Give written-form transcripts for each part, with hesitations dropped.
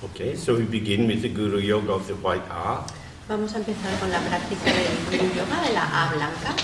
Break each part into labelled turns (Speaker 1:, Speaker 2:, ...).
Speaker 1: Okay, so we begin with the Guru Yoga of the white A.
Speaker 2: Vamos a empezar con la práctica del Guru Yoga de la A blanca.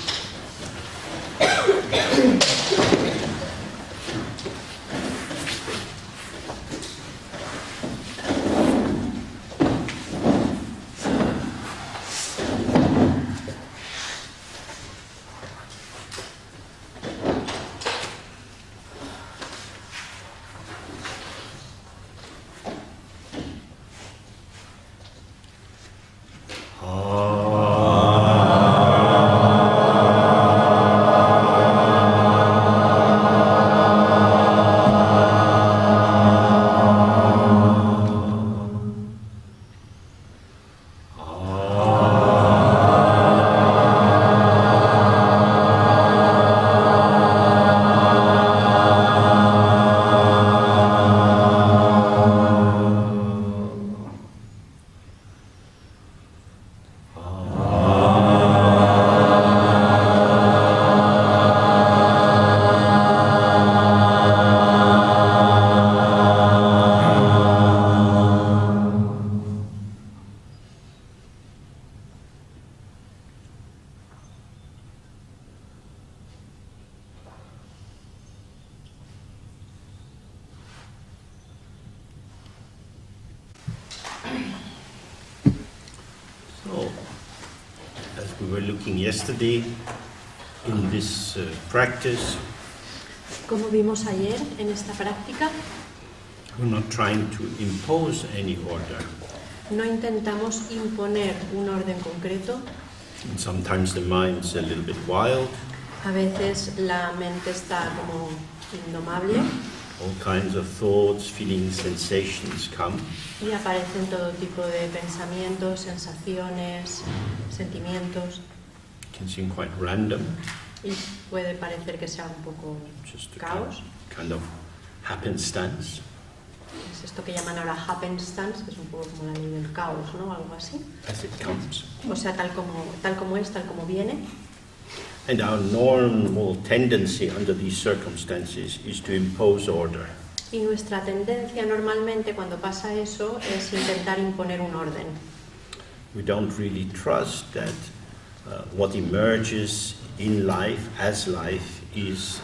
Speaker 1: Yesterday in this practice,
Speaker 2: como vimos ayer en esta práctica,
Speaker 1: we're not trying to impose any order.
Speaker 2: No intentamos imponer un orden concreto.
Speaker 1: And sometimes the mind's a little bit wild.
Speaker 2: A veces la mente está como indomable.
Speaker 1: All kinds of thoughts, feelings, sensations come.
Speaker 2: Y aparecen todo tipo de pensamientos, sensaciones, sentimientos.
Speaker 1: It can seem quite random.
Speaker 2: Y puede parecer que sea un poco
Speaker 1: Just a
Speaker 2: caos.
Speaker 1: kind of happenstance.
Speaker 2: Es esto que llaman ahora happenstance, que es un poco como la ley del caos, ¿no? Algo así.
Speaker 1: As it comes.
Speaker 2: O sea, tal como es, tal como viene.
Speaker 1: And our normal tendency under these circumstances is to impose order.
Speaker 2: Y nuestra tendencia normalmente cuando pasa eso es intentar imponer un orden.
Speaker 1: We don't really trust that what emerges in life as life is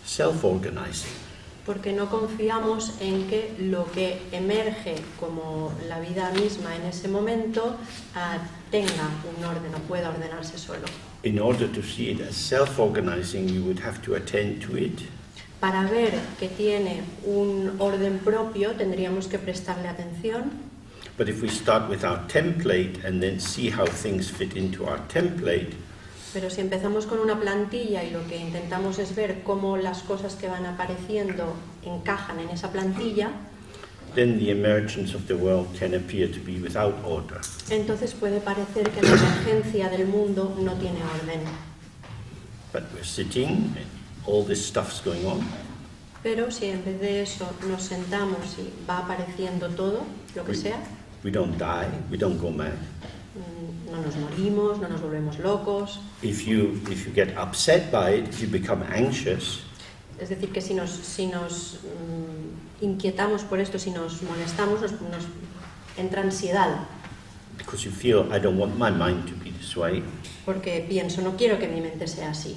Speaker 1: self-organizing.
Speaker 2: Porque no confiamos en que lo que emerge como la vida misma en ese momento tenga un orden o pueda ordenarse solo.
Speaker 1: In order to see it as self-organizing, we would have to attend to it.
Speaker 2: Para ver que tiene un orden propio tendríamos que prestarle atención.
Speaker 1: But if we start with our template and then see how things fit into our template,
Speaker 2: pero si empezamos con una plantilla y lo que intentamos es ver cómo las cosas que van apareciendo encajan en esa plantilla,
Speaker 1: then the emergence of the world can appear to be without order.
Speaker 2: Entonces puede parecer que la emergencia del mundo no tiene orden.
Speaker 1: But we're sitting and all this stuff's going on.
Speaker 2: Pero si en vez de eso nos sentamos y va apareciendo todo, lo que sea,
Speaker 1: we don't die, we don't go mad.
Speaker 2: No nos morimos, no nos volvemos locos.
Speaker 1: If you get upset by it, if you become anxious,
Speaker 2: es decir, que si nos inquietamos por esto, si nos molestamos, nos entra ansiedad.
Speaker 1: Because you feel, I don't want my mind to be this way.
Speaker 2: Porque pienso, no quiero que mi mente sea así.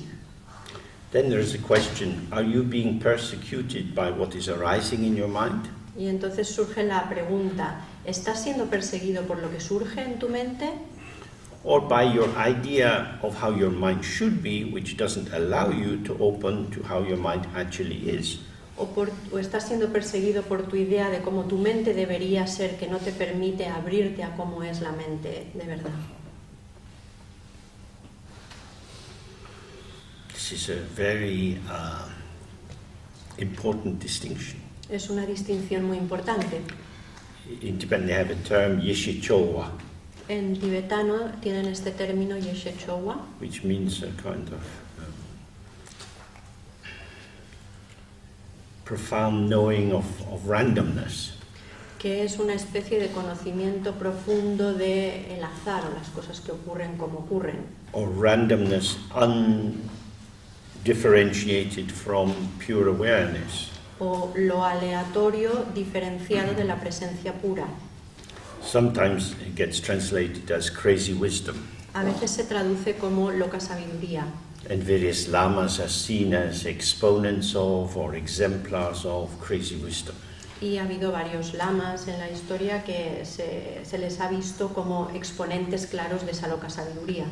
Speaker 1: Then there is a question, are you being persecuted by what is arising in your mind?
Speaker 2: Y entonces surge la pregunta, ¿estás siendo perseguido por lo que surge en tu mente?
Speaker 1: Or by your idea of how your mind should be, which doesn't allow you to open to how your mind actually is.
Speaker 2: O estás siendo perseguido por tu idea de cómo tu mente debería ser, que no te permite abrirte a cómo es la mente de verdad.
Speaker 1: This is a very important distinction.
Speaker 2: Es una distinción muy importante.
Speaker 1: In Tibetan they have a term Yeshe Chowa.
Speaker 2: En tibetano tienen este término Yeshe Chowa,
Speaker 1: which means a kind of profound knowing of randomness.
Speaker 2: Que es una especie de conocimiento profundo del azar o las cosas que ocurren como ocurren.
Speaker 1: Or randomness undifferentiated from pure awareness.
Speaker 2: o lo aleatorio diferenciado de la presencia pura.
Speaker 1: Sometimes it gets translated as crazy wisdom,
Speaker 2: A veces se traduce como loca sabiduría.
Speaker 1: and various lamas are seen as exponents of or exemplars of crazy wisdom.
Speaker 2: Y ha habido varios lamas en la historia que se les ha visto como exponentes claros de esa loca sabiduría,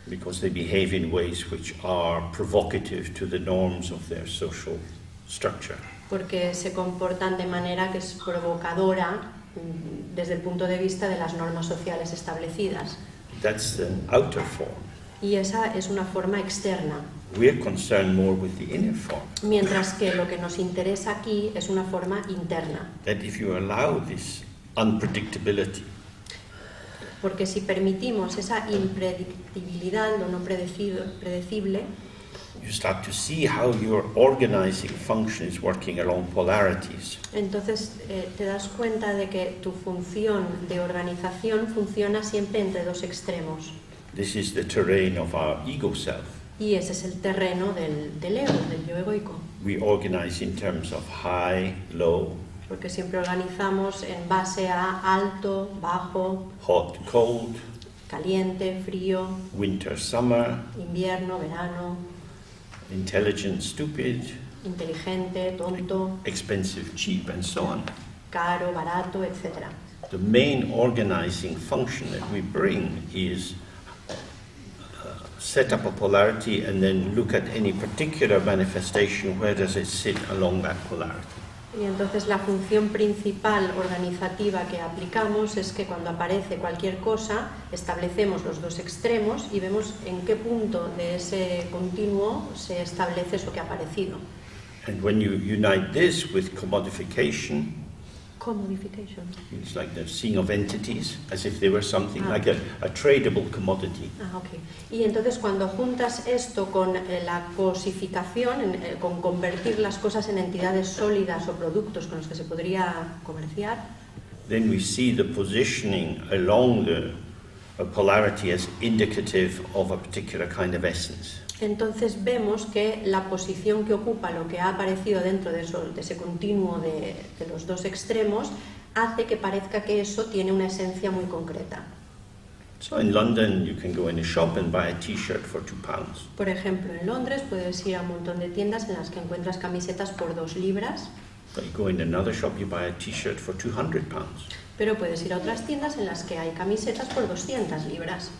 Speaker 1: Because they behave in ways which are provocative to the norms of their social structure.
Speaker 2: porque se comportan de manera que es provocadora desde el punto de vista de las normas sociales establecidas.
Speaker 1: That's the outer form.
Speaker 2: Y esa es una forma externa,
Speaker 1: We're concerned more with the inner form.
Speaker 2: mientras que lo que nos interesa aquí es una forma interna.
Speaker 1: That if you allow this unpredictability,
Speaker 2: Porque si permitimos esa impredictibilidad, lo no predecible,
Speaker 1: you start to see how your organizing function is working along polarities.
Speaker 2: entonces te das cuenta de que tu función de organización funciona siempre entre dos extremos.
Speaker 1: This is the terrain of our ego self.
Speaker 2: Y ese es el terreno del ego, del yo egoico.
Speaker 1: We organize in terms of high, low,
Speaker 2: Porque siempre organizamos en base a alto, bajo,
Speaker 1: hot, cold,
Speaker 2: caliente, frío,
Speaker 1: winter, summer,
Speaker 2: invierno, verano,
Speaker 1: intelligent, stupid,
Speaker 2: inteligente, tonto,
Speaker 1: expensive, cheap, and so on.
Speaker 2: caro, barato, etc.
Speaker 1: The main organizing function that we bring is set up a polarity and then look at any particular manifestation, where does it sit along that polarity.
Speaker 2: Y entonces la función principal organizativa que aplicamos es que cuando aparece cualquier cosa, establecemos los dos extremos y vemos en qué punto de ese continuo se establece eso que ha aparecido.
Speaker 1: And when you unite this with commodification,
Speaker 2: Commodification.
Speaker 1: it's like the seeing of entities as if they were something like a tradable commodity.
Speaker 2: Ah, ok. Y entonces cuando juntas esto con la cosificación, con convertir las cosas en entidades sólidas o productos con los que se podría comerciar,
Speaker 1: Then we see the positioning along the polarity as indicative of a particular kind of essence.
Speaker 2: entonces vemos que la posición que ocupa lo que ha aparecido dentro de ese continuo de los dos extremos hace que parezca que eso tiene una esencia muy concreta.
Speaker 1: So in London, you can go in a shop and buy a T-shirt for £2.
Speaker 2: Por ejemplo, en Londres puedes ir a un montón de tiendas en las que encuentras camisetas por 2 libras,
Speaker 1: But you go in another shop, you buy a T-shirt for £200.
Speaker 2: pero puedes ir a otras tiendas en las que hay camisetas por 200 libras.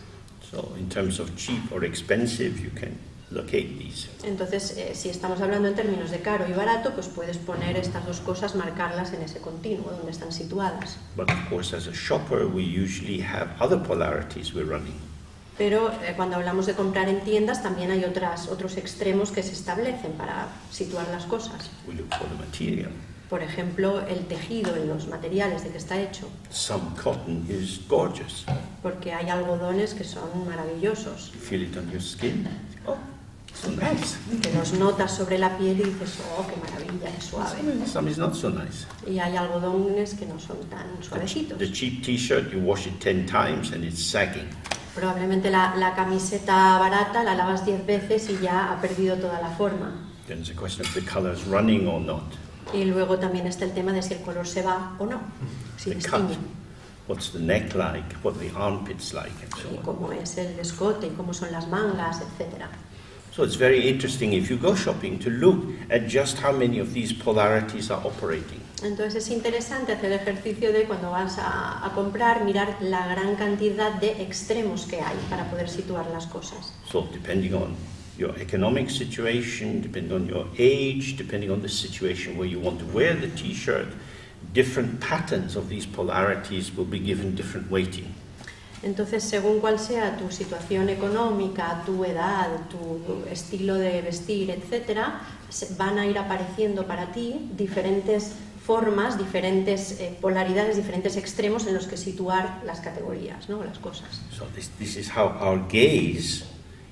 Speaker 1: So in terms of cheap or expensive, you can locate these.
Speaker 2: Entonces, si estamos hablando en términos de caro y barato, pues puedes poner estas dos cosas, marcarlas en ese continuo donde están situadas.
Speaker 1: But of course, as a shopper, we usually have other polarities we're running.
Speaker 2: Pero cuando hablamos de comprar en tiendas, también hay otros extremos que se establecen para situar las cosas.
Speaker 1: We look for the material.
Speaker 2: Por ejemplo, el tejido, en los materiales de que está hecho,
Speaker 1: Some cotton is gorgeous.
Speaker 2: porque hay algodones que son maravillosos,
Speaker 1: You feel it on your skin. Oh, so nice.
Speaker 2: que los notas sobre la piel y dices, oh, qué maravilla, es suave.
Speaker 1: Some is not so nice.
Speaker 2: Y hay algodones que no son tan suavecitos.
Speaker 1: The cheap T-shirt, you wash it 10 times and it's sagging.
Speaker 2: Probablemente la camiseta barata la lavas 10 veces y ya ha perdido toda la forma.
Speaker 1: Then it's a question of the colors running or not.
Speaker 2: Y luego también está el tema de si el color se va o no, si
Speaker 1: The cut.
Speaker 2: destiñe,
Speaker 1: What's the neck like? What are the armpits like? And so
Speaker 2: y
Speaker 1: on.
Speaker 2: cómo es el escote, y cómo son las mangas, etc.
Speaker 1: So it's very interesting if you go shopping to look at just how many of these polarities are operating.
Speaker 2: Entonces es interesante hacer el ejercicio de cuando vas a comprar, mirar la gran cantidad de extremos que hay para poder situar las cosas.
Speaker 1: So depending on your economic situation, depending on your age, depending on the situation where you want to wear the T-shirt, different patterns of these polarities will be given different weighting.
Speaker 2: Entonces, según cuál sea tu situación económica, tu edad, tu estilo de vestir, etc., van a ir apareciendo para ti diferentes formas, diferentes polaridades, diferentes extremos en los que situar las categorías, ¿no? Las cosas.
Speaker 1: So this is how our gaze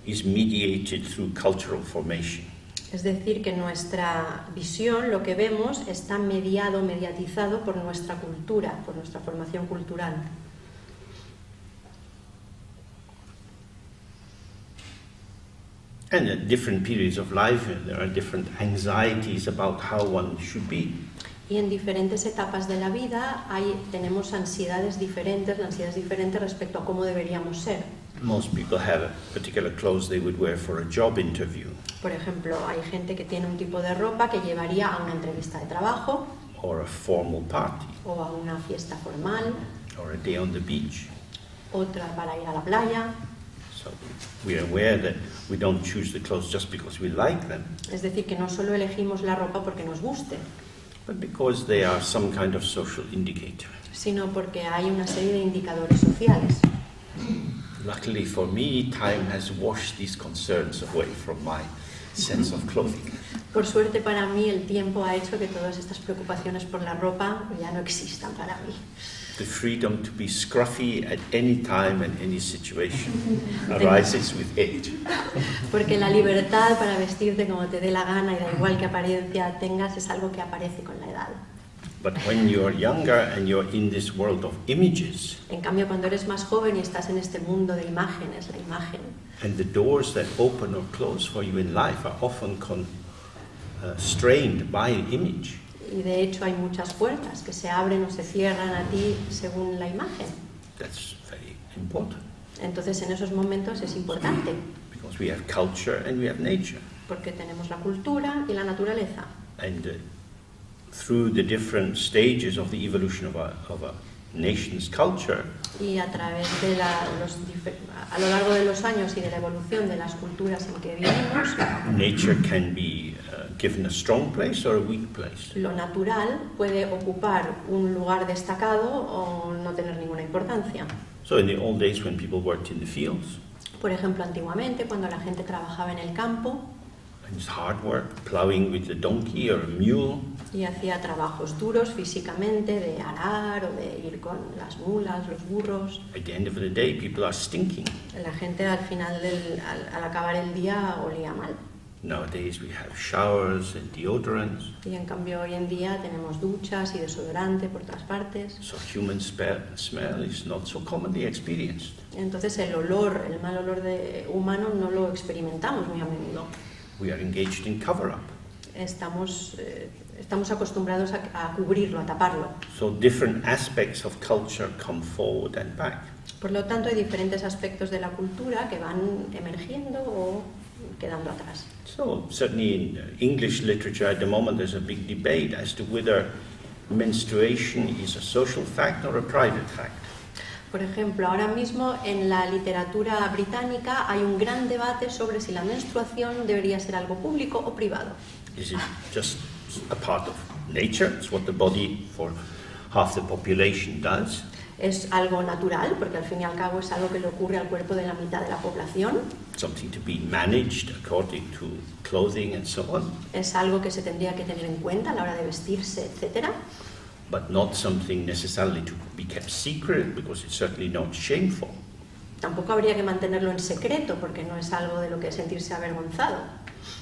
Speaker 1: is mediated through cultural formation.
Speaker 2: Es decir, que nuestra visión, lo que vemos, está mediatizado por nuestra cultura, por nuestra formación cultural.
Speaker 1: And at different periods of life, there are different anxieties about how one should be.
Speaker 2: Y en diferentes etapas de la vida tenemos ansiedades diferentes respecto a cómo deberíamos ser.
Speaker 1: Most people have particular clothes they would wear for a job interview,
Speaker 2: Por ejemplo, hay gente que tiene un tipo de ropa que llevaría a una entrevista de trabajo
Speaker 1: or a formal party,
Speaker 2: o a una fiesta formal,
Speaker 1: or a day on the beach.
Speaker 2: otra para ir a la playa.
Speaker 1: So we are aware that we don't choose the clothes just because we like them,
Speaker 2: Es decir, que no solo elegimos la ropa porque nos guste,
Speaker 1: but because they are some kind of social indicator.
Speaker 2: sino porque hay una serie de indicadores sociales.
Speaker 1: Luckily for me, time has washed these concerns away from my sense of clothing.
Speaker 2: Por suerte para mí, el tiempo ha hecho que todas estas preocupaciones por la ropa ya no existan para mí.
Speaker 1: The freedom to be scruffy at any time and any situation arises with age.
Speaker 2: Porque la libertad para vestirte como te dé la gana y da igual qué apariencia tengas es algo que aparece con la edad.
Speaker 1: But when you're younger and you're in this world of images,
Speaker 2: En cambio, cuando eres más joven y estás en este mundo de imágenes, la imagen,
Speaker 1: and the doors that open or close for you in life are often strained by image,
Speaker 2: y de hecho hay muchas puertas que se abren o se cierran a ti según la imagen.
Speaker 1: that's very important
Speaker 2: Entonces, en esos momentos es importante,
Speaker 1: because we have culture and we have nature.
Speaker 2: porque tenemos la cultura y la naturaleza.
Speaker 1: And through the different stages of the evolution of a nation's culture,
Speaker 2: Y a través de a lo largo de los años y de la evolución de las culturas en que vivimos,
Speaker 1: nature can be given a strong place or a weak place.
Speaker 2: lo natural puede ocupar un lugar destacado o no tener ninguna importancia.
Speaker 1: So in the old days when people worked in the fields,
Speaker 2: Por ejemplo, antiguamente, cuando la gente trabajaba en el campo
Speaker 1: and it's hard work, plowing with a donkey or a mule,
Speaker 2: y hacía trabajos duros físicamente, de arar o de ir con las mulas, los burros,
Speaker 1: at the end of the day people are stinking.
Speaker 2: la gente al final, al acabar el día, olía mal.
Speaker 1: Nowadays we have showers and deodorants,
Speaker 2: Y en cambio hoy en día tenemos duchas y desodorante por todas partes.
Speaker 1: so human smell is not so commonly experienced.
Speaker 2: Entonces el mal olor humano no lo experimentamos muy a menudo.
Speaker 1: We are engaged in cover-up.
Speaker 2: Estamos acostumbrados a cubrirlo, a taparlo.
Speaker 1: So different aspects of culture come forward and back.
Speaker 2: Por lo tanto, hay diferentes aspectos de la cultura que van emergiendo o quedando atrás.
Speaker 1: So certainly in English literature at the moment there's a big debate as to whether menstruation is a social fact or a private fact.
Speaker 2: Por ejemplo, ahora mismo en la literatura británica hay un gran debate sobre si la menstruación debería ser algo público o privado.
Speaker 1: Is it just a part of nature? It's what the body for half the population does.
Speaker 2: Es algo natural, porque al fin y al cabo es algo que le ocurre al cuerpo de la mitad de la población.
Speaker 1: Something to be managed according to clothing and so on,
Speaker 2: Es algo que se tendría que tener en cuenta a la hora de vestirse, etc.
Speaker 1: but not something necessarily to be kept secret because it's certainly not shameful.
Speaker 2: Tampoco habría que mantenerlo en secreto, porque no es algo de lo que sentirse avergonzado.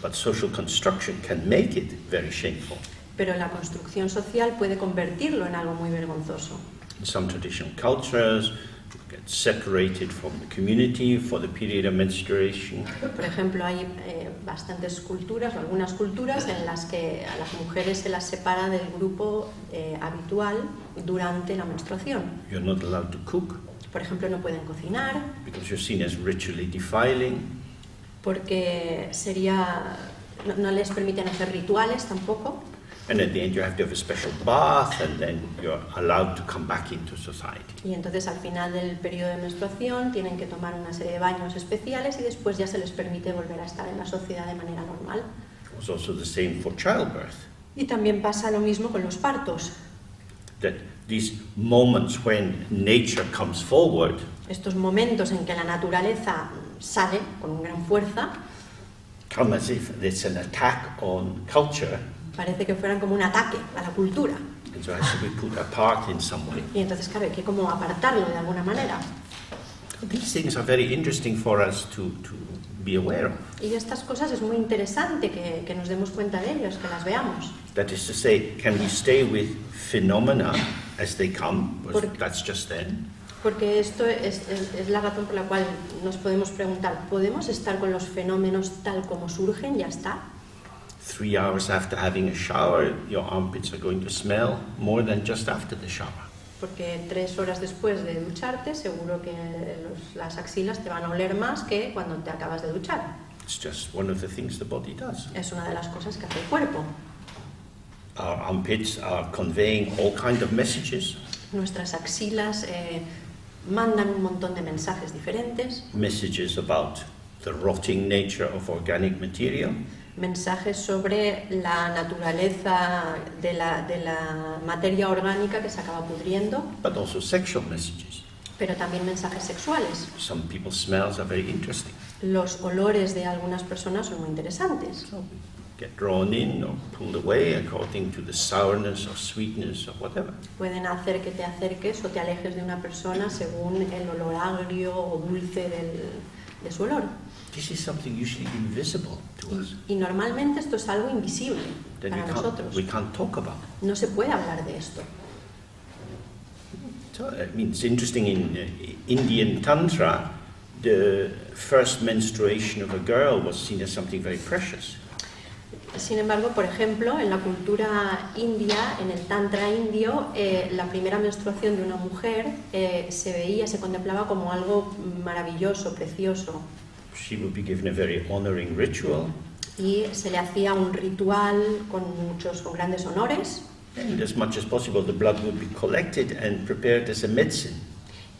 Speaker 1: But social construction can make it very shameful.
Speaker 2: Pero la construcción social puede convertirlo en algo muy vergonzoso.
Speaker 1: In some traditional cultures, you get separated from the community for the period of menstruation.
Speaker 2: Por ejemplo, hay bastantes culturas o algunas culturas en las que a las mujeres se las separa del grupo habitual durante la menstruación.
Speaker 1: You're not allowed to cook
Speaker 2: Por ejemplo, no pueden cocinar
Speaker 1: because you're seen as ritually defiling.
Speaker 2: porque no les permiten hacer rituales tampoco.
Speaker 1: And at the end, you have to have a special bath, and then you're allowed to come back into society.
Speaker 2: Y entonces al final del periodo de menstruación tienen que tomar una serie de baños especiales y después ya se les permite volver a estar en la sociedad de manera normal.
Speaker 1: It was also the same for childbirth.
Speaker 2: Y también pasa lo mismo con los partos.
Speaker 1: That these moments when nature comes forward
Speaker 2: Estos momentos en que la naturaleza sale con gran fuerza,
Speaker 1: come as if it's an attack on culture,
Speaker 2: parece que fueran como un ataque a la cultura.
Speaker 1: and so it has to be put apart in some way.
Speaker 2: Y entonces, claro, hay que como apartarlo de alguna manera.
Speaker 1: These things are very interesting for us to be aware of.
Speaker 2: Y estas cosas es muy interesante que nos demos cuenta de ellas, que las veamos.
Speaker 1: That is to say, can we stay with phenomena as they come? Because
Speaker 2: Porque-
Speaker 1: that's just then.
Speaker 2: Porque esto es la razón por la cual nos podemos preguntar, ¿podemos estar con los fenómenos tal como surgen? Ya está.
Speaker 1: 3 hours after having a shower, your armpits are going to smell more than just after the shower.
Speaker 2: Porque 3 horas después de ducharte, seguro que las axilas te van a oler más que cuando te acabas de duchar.
Speaker 1: It's just one of the things the body does.
Speaker 2: Es una de las cosas que hace el cuerpo.
Speaker 1: Our armpits are conveying all kinds of messages.
Speaker 2: Nuestras axilas mandan un montón de mensajes diferentes,
Speaker 1: Messages about the rotting nature of organic material,
Speaker 2: mensajes sobre la naturaleza de la materia orgánica que se acaba pudriendo,
Speaker 1: but also sexual messages.
Speaker 2: pero también mensajes sexuales.
Speaker 1: Some people's smells are very interesting.
Speaker 2: Los olores de algunas personas son muy interesantes.
Speaker 1: So get drawn in or pulled away according to the sourness or sweetness or whatever.
Speaker 2: Pueden hacer que te acerques o te alejes de una persona según el olor agrio o dulce de su olor.
Speaker 1: This is something usually invisible to us.
Speaker 2: Y normalmente esto es algo invisible
Speaker 1: That
Speaker 2: para nosotros.
Speaker 1: we can't talk about.
Speaker 2: No se puede hablar de esto.
Speaker 1: So, I mean, it's interesting in Indian Tantra, the first menstruation of a girl was seen as something very precious.
Speaker 2: Sin embargo, por ejemplo, en la cultura india, en el tantra indio, la primera menstruación de una mujer se contemplaba como algo maravilloso, precioso.
Speaker 1: She would be given a very honoring ritual,
Speaker 2: Y se le hacía un ritual con grandes honores.
Speaker 1: and as much as possible the blood would be collected and prepared as a medicine.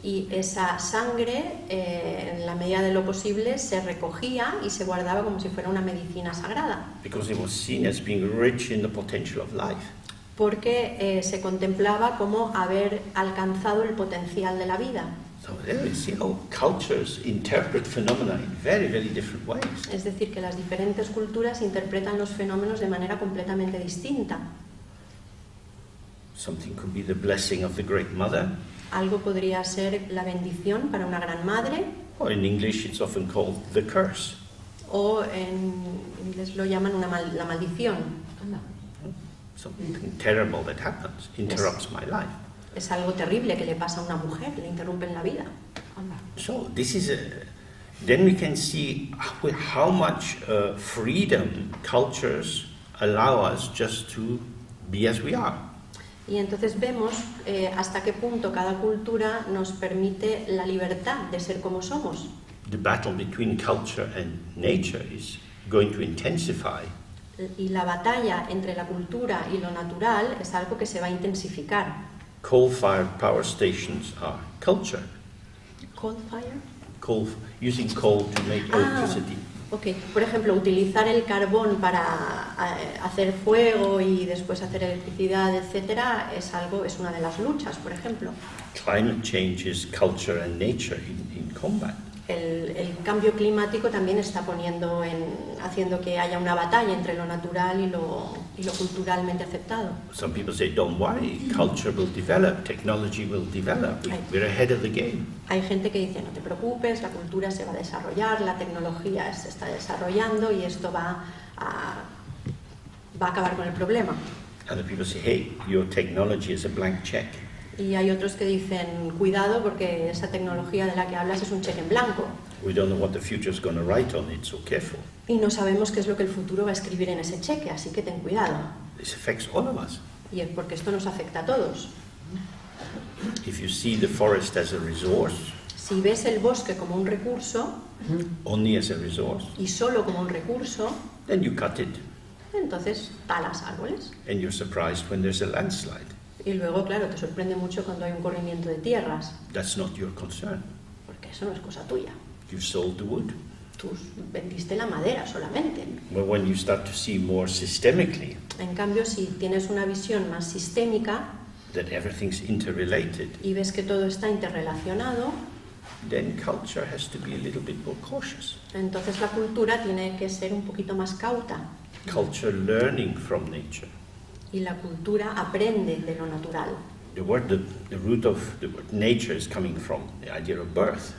Speaker 2: Y esa sangre, en la medida de lo posible, se recogía y se guardaba como si fuera una medicina sagrada.
Speaker 1: Because it was seen as being rich in the potential of life.
Speaker 2: Porque se contemplaba como haber alcanzado el potencial de la vida.
Speaker 1: So there we see how cultures interpret phenomena in very, very different ways.
Speaker 2: Es decir, que las diferentes culturas interpretan los fenómenos de manera completamente distinta.
Speaker 1: Something could be the blessing of the Great Mother,
Speaker 2: Algo podría ser la bendición para una gran madre,
Speaker 1: or in English it's often called the curse.
Speaker 2: o en inglés lo llaman la maldición.
Speaker 1: Something terrible that happens, interrupts my life.
Speaker 2: Es algo terrible que le pasa a una mujer, le interrumpen la vida.
Speaker 1: So this is then we can see how much freedom cultures allow us just to be as we are.
Speaker 2: Y entonces vemos hasta qué punto cada cultura nos permite la libertad de ser como somos.
Speaker 1: The battle between culture and nature is going to intensify.
Speaker 2: Y la batalla entre la cultura y lo natural es algo que se va a intensificar.
Speaker 1: Coal-fired power stations are culture.
Speaker 2: Coal fire?
Speaker 1: Using coal to make electricity.
Speaker 2: Ok, por ejemplo, utilizar el carbón para hacer fuego y después hacer electricidad, etcétera, es una de las luchas, por ejemplo.
Speaker 1: Climate change is culture and nature in combat.
Speaker 2: El cambio climático también está haciendo que haya una batalla entre lo natural y lo culturalmente aceptado.
Speaker 1: Some people say, don't worry, culture will develop, technology will develop, we're ahead of the game.
Speaker 2: Hay gente que dice, no te preocupes, la cultura se va a desarrollar, la tecnología se está desarrollando y esto va a acabar con el problema.
Speaker 1: Other people say, hey, your technology is a blank check.
Speaker 2: Y hay otros que dicen, cuidado porque esa tecnología de la que hablas es un cheque en blanco.
Speaker 1: We don't know what the future is going to write on it, so careful.
Speaker 2: Y no sabemos qué es lo que el futuro va a escribir en ese cheque, así que ten cuidado.
Speaker 1: This affects all of us.
Speaker 2: Y es porque esto nos afecta a todos.
Speaker 1: If you see the forest as a resource,
Speaker 2: Si ves el bosque como un recurso,
Speaker 1: only as a resource,
Speaker 2: y solo como un recurso,
Speaker 1: then you cut it,
Speaker 2: entonces talas árboles.
Speaker 1: and you're surprised when there's a landslide.
Speaker 2: Y luego, claro, te sorprende mucho cuando hay un corrimiento de tierras,
Speaker 1: That's not your concern.
Speaker 2: porque eso no es cosa tuya.
Speaker 1: You've sold the wood.
Speaker 2: Tú vendiste la madera solamente.
Speaker 1: But when you start to see more systemically
Speaker 2: En cambio, si tienes una visión más sistémica
Speaker 1: that everything's interrelated,
Speaker 2: y ves que todo está interrelacionado,
Speaker 1: then culture has to be a little bit more cautious.
Speaker 2: entonces la cultura tiene que ser un poquito más cauta.
Speaker 1: Culture learning from nature.
Speaker 2: Y la cultura aprende de lo natural.
Speaker 1: The root of the word nature is coming from the idea of birth.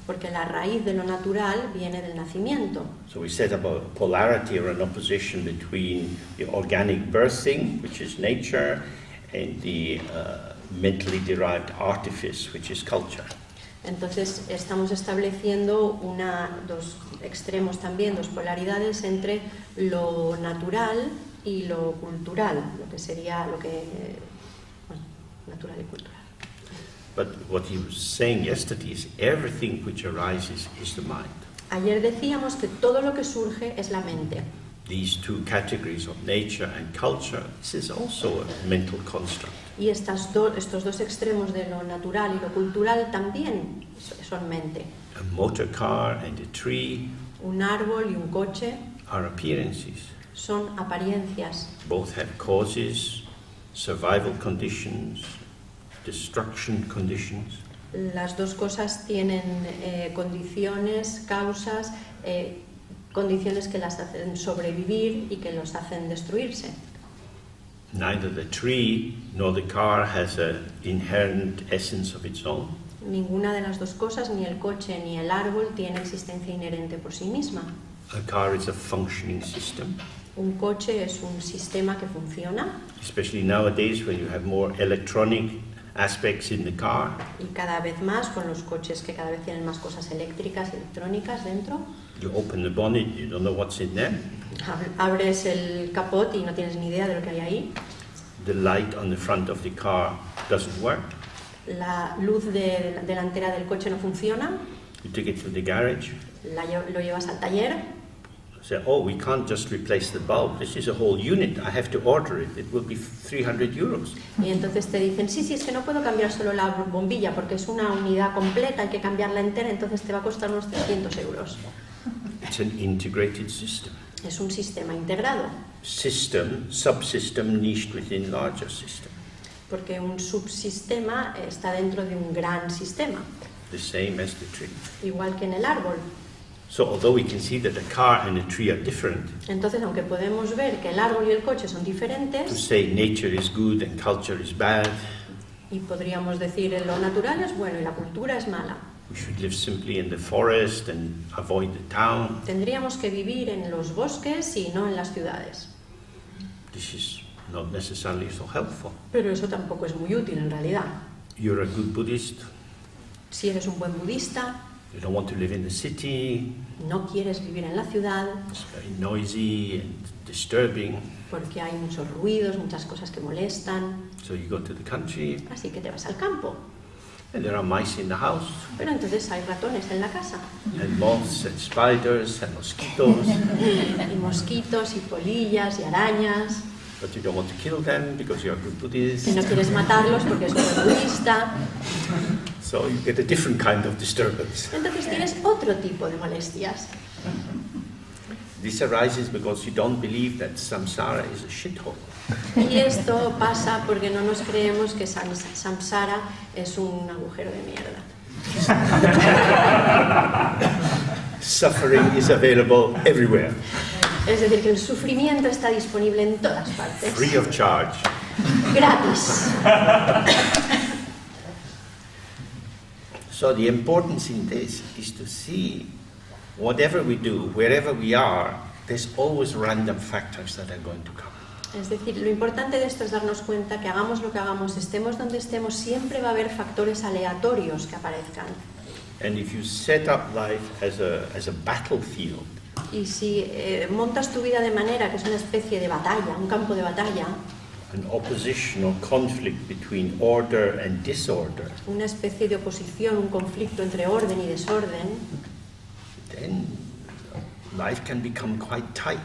Speaker 2: Porque la raíz de lo natural viene del nacimiento.
Speaker 1: So we set up a polarity or an opposition between the organic birthing, which is nature, and the mentally derived artifice, which is culture.
Speaker 2: Entonces estamos estableciendo dos extremos también, dos polaridades entre lo natural y lo cultural, lo que sería natural y cultural.
Speaker 1: But what he was saying yesterday is everything which arises is the mind.
Speaker 2: Ayer decíamos que todo lo que surge es la mente.
Speaker 1: These two categories of nature and culture, this is also a mental construct.
Speaker 2: Y estos dos extremos de lo natural y lo cultural también son mente.
Speaker 1: A motor car and a tree
Speaker 2: Un árbol y un coche
Speaker 1: are appearances.
Speaker 2: son apariencias.
Speaker 1: Both have causes, survival conditions, destruction conditions.
Speaker 2: Las dos cosas tienen condiciones, causas, condiciones que las hacen sobrevivir y que los hacen destruirse.
Speaker 1: Neither the tree nor the car has an inherent essence of its own.
Speaker 2: Ninguna de las dos cosas, ni el coche ni el árbol, tiene existencia inherente por sí misma.
Speaker 1: A car is a functioning system,
Speaker 2: Un coche es un sistema que funciona
Speaker 1: especially nowadays when you have more electronic aspects in the car.
Speaker 2: y cada vez más con los coches que cada vez tienen más cosas eléctricas, electrónicas dentro.
Speaker 1: You open the bonnet, you don't know what's in there.
Speaker 2: Abres el capot y no tienes ni idea de lo que hay ahí.
Speaker 1: The light on the front of the car doesn't work.
Speaker 2: La luz delantera del coche no funciona.
Speaker 1: You take it to the garage.
Speaker 2: Lo llevas al taller.
Speaker 1: Say, oh, we can't just replace the bulb. This is a whole unit. I have to order it. It will be 300 euros.
Speaker 2: Y entonces te dicen, sí, es que no puedo cambiar solo la bombilla porque es una unidad completa, hay que cambiarla entera, entonces te va a costar unos 300 euros.
Speaker 1: It's an integrated system.
Speaker 2: Es un sistema integrado,
Speaker 1: System, subsystem niched within larger system.
Speaker 2: porque un subsistema está dentro de un gran sistema,
Speaker 1: The same as the tree.
Speaker 2: igual que en el árbol.
Speaker 1: So although we can see that a car and a tree are different,
Speaker 2: Entonces, aunque podemos ver que el árbol y el coche son
Speaker 1: to
Speaker 2: diferentes,
Speaker 1: say nature is good and culture is bad,
Speaker 2: y podríamos decir lo natural es bueno y la cultura es mala,
Speaker 1: we should live simply in the forest and avoid the town.
Speaker 2: tendríamos que vivir en los bosques y no en las ciudades.
Speaker 1: This is not necessarily so helpful.
Speaker 2: Pero eso tampoco es muy útil en realidad.
Speaker 1: You're a good Buddhist,
Speaker 2: Si eres un buen budista,
Speaker 1: you don't want to live in the city,
Speaker 2: no quieres vivir en la ciudad
Speaker 1: it's very noisy and disturbing,
Speaker 2: porque hay muchos ruidos, muchas cosas que molestan,
Speaker 1: so you go to the country
Speaker 2: así que te vas al campo.
Speaker 1: and there are mice in the house,
Speaker 2: Pero entonces hay ratones en la casa,
Speaker 1: and moths and spiders and mosquitoes,
Speaker 2: y mosquitos y polillas y arañas,
Speaker 1: but you don't want to kill them because you're a good Buddhist,
Speaker 2: y no quieres matarlos porque eres un budista.
Speaker 1: so you get a different kind of disturbance.
Speaker 2: Entonces tienes otro tipo de molestias.
Speaker 1: This arises because you don't believe that samsara is a shithole.
Speaker 2: Y esto pasa porque no nos creemos que samsara es un agujero de mierda.
Speaker 1: Suffering is available everywhere,
Speaker 2: Es decir, que el sufrimiento está disponible en todas partes,
Speaker 1: free of charge.
Speaker 2: gratis.
Speaker 1: So the importance in this is to see whatever we do, wherever we are, there's always random factors that are going to come.
Speaker 2: Es decir, lo importante de esto es darnos cuenta que hagamos lo que hagamos, estemos donde estemos, siempre va a haber factores aleatorios que aparezcan.
Speaker 1: And if you set up life as a battlefield,
Speaker 2: Y si montas tu vida de manera que es una especie de batalla, un campo de batalla,
Speaker 1: an opposition or conflict between order and disorder,
Speaker 2: una especie de oposición, un conflicto entre orden y desorden,
Speaker 1: then life can become quite tight.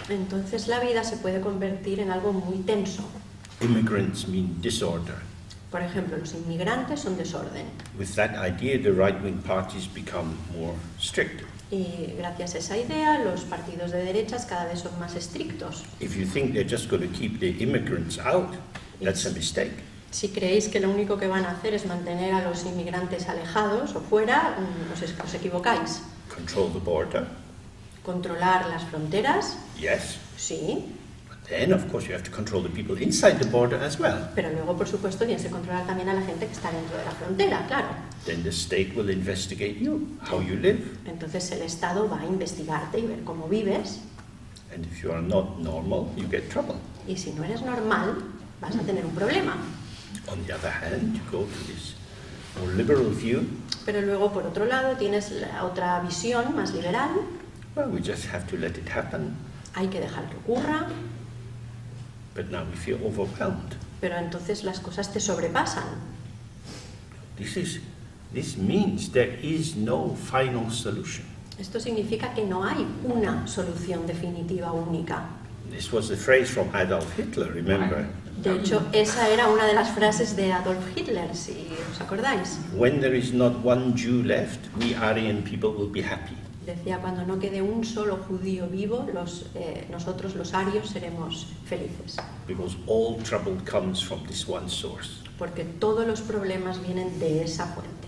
Speaker 2: entonces la vida se puede convertir en algo muy tenso.
Speaker 1: Immigrants mean disorder.
Speaker 2: Por ejemplo, los inmigrantes son desorden.
Speaker 1: With that idea, the right-wing parties become more strict.
Speaker 2: Y gracias a esa idea, los partidos de derechas cada vez son más estrictos.
Speaker 1: If you think they're just going to keep the immigrants out, that's a mistake.
Speaker 2: Si creéis que lo único que van a hacer es mantener a los inmigrantes alejados o fuera, os equivocáis.
Speaker 1: Control the border,
Speaker 2: Controlar las fronteras,
Speaker 1: yes.
Speaker 2: sí,
Speaker 1: But then, of course, you have to control the people inside the border as well.
Speaker 2: pero luego, por supuesto, tienes que controlar también a la gente que está dentro de la frontera, claro.
Speaker 1: Then the state will investigate you, how you live.
Speaker 2: Entonces el Estado va a investigarte y ver cómo vives,
Speaker 1: And if you are not normal, you get trouble.
Speaker 2: y si no eres normal, vas a tener un problema.
Speaker 1: On the other hand, you go to this more liberal view.
Speaker 2: Pero luego, por otro lado, tienes la otra visión más liberal.
Speaker 1: Well, we just have to let it happen.
Speaker 2: Hay que dejar que ocurra,
Speaker 1: But now we feel overwhelmed.
Speaker 2: pero entonces las cosas te sobrepasan.
Speaker 1: This means there is no final solution.
Speaker 2: Esto significa que no hay una solución definitiva única.
Speaker 1: This was the phrase from Adolf Hitler, remember?
Speaker 2: De hecho, esa era una de las frases de Adolf Hitler, si os acordáis.
Speaker 1: When there is not one Jew left, we Aryan people will be happy.
Speaker 2: Decía, cuando no quede un solo judío vivo, nosotros los arios seremos felices.
Speaker 1: Because all trouble comes from this one source.
Speaker 2: Porque todos los problemas vienen de esa fuente.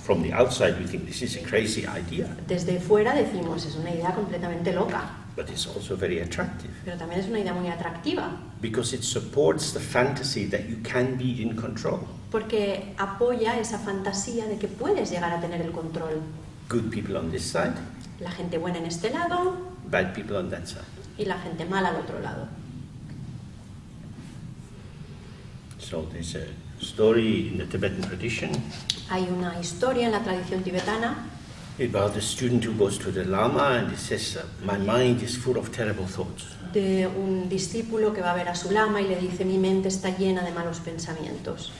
Speaker 1: From the outside, we think this is a crazy idea,
Speaker 2: Desde fuera decimos, es una idea completamente loca,
Speaker 1: but it's also very attractive
Speaker 2: pero también es una idea muy atractiva,
Speaker 1: because it supports the fantasy that you can be in control.
Speaker 2: porque apoya esa fantasía de que puedes llegar a tener el control.
Speaker 1: Good people on this side,
Speaker 2: La gente buena en este lado
Speaker 1: bad people on that side.
Speaker 2: y la gente mala al otro lado.
Speaker 1: So there's a story in the Tibetan tradition
Speaker 2: Hay una historia en la tradición tibetana
Speaker 1: about a student who goes to the Lama and he says, my mind is full of terrible thoughts.
Speaker 2: de un discípulo que va a ver a su lama y le dice, mi mente está llena de malos pensamientos.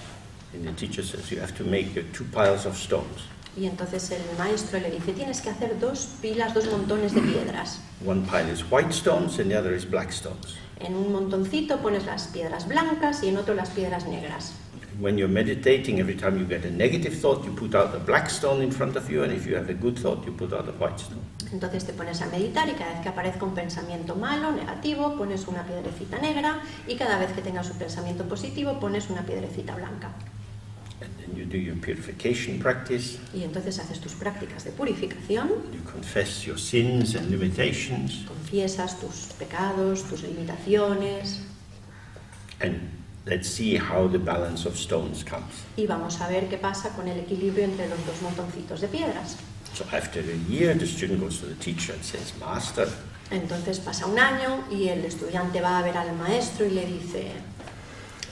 Speaker 1: And the teacher says, you have to make 2 piles of stones.
Speaker 2: Y entonces el maestro le dice, tienes que hacer 2 pilas, 2 montones de piedras.
Speaker 1: One pile is white stones and the other is black stones.
Speaker 2: En un montoncito pones las piedras blancas y en otro las piedras negras.
Speaker 1: When you're meditating, every time you get a negative thought, you put out a black stone in front of you, and if you have a good thought, you put out a white stone.
Speaker 2: Entonces te pones a meditar y cada vez que aparezca un pensamiento malo, negativo, pones una piedrecita negra y cada vez que tengas un pensamiento positivo, pones una piedrecita blanca.
Speaker 1: And then you do your purification practice,
Speaker 2: Y entonces haces tus prácticas de purificación,
Speaker 1: you confess your sins and limitations,
Speaker 2: confiesas tus pecados, tus limitaciones
Speaker 1: and let's see how the balance of stones comes.
Speaker 2: y vamos a ver qué pasa con el equilibrio entre los 2 montoncitos de piedras.
Speaker 1: So after a year, the student goes to the teacher and says, Master,
Speaker 2: Entonces pasa un año y el estudiante va a ver al maestro y le dice,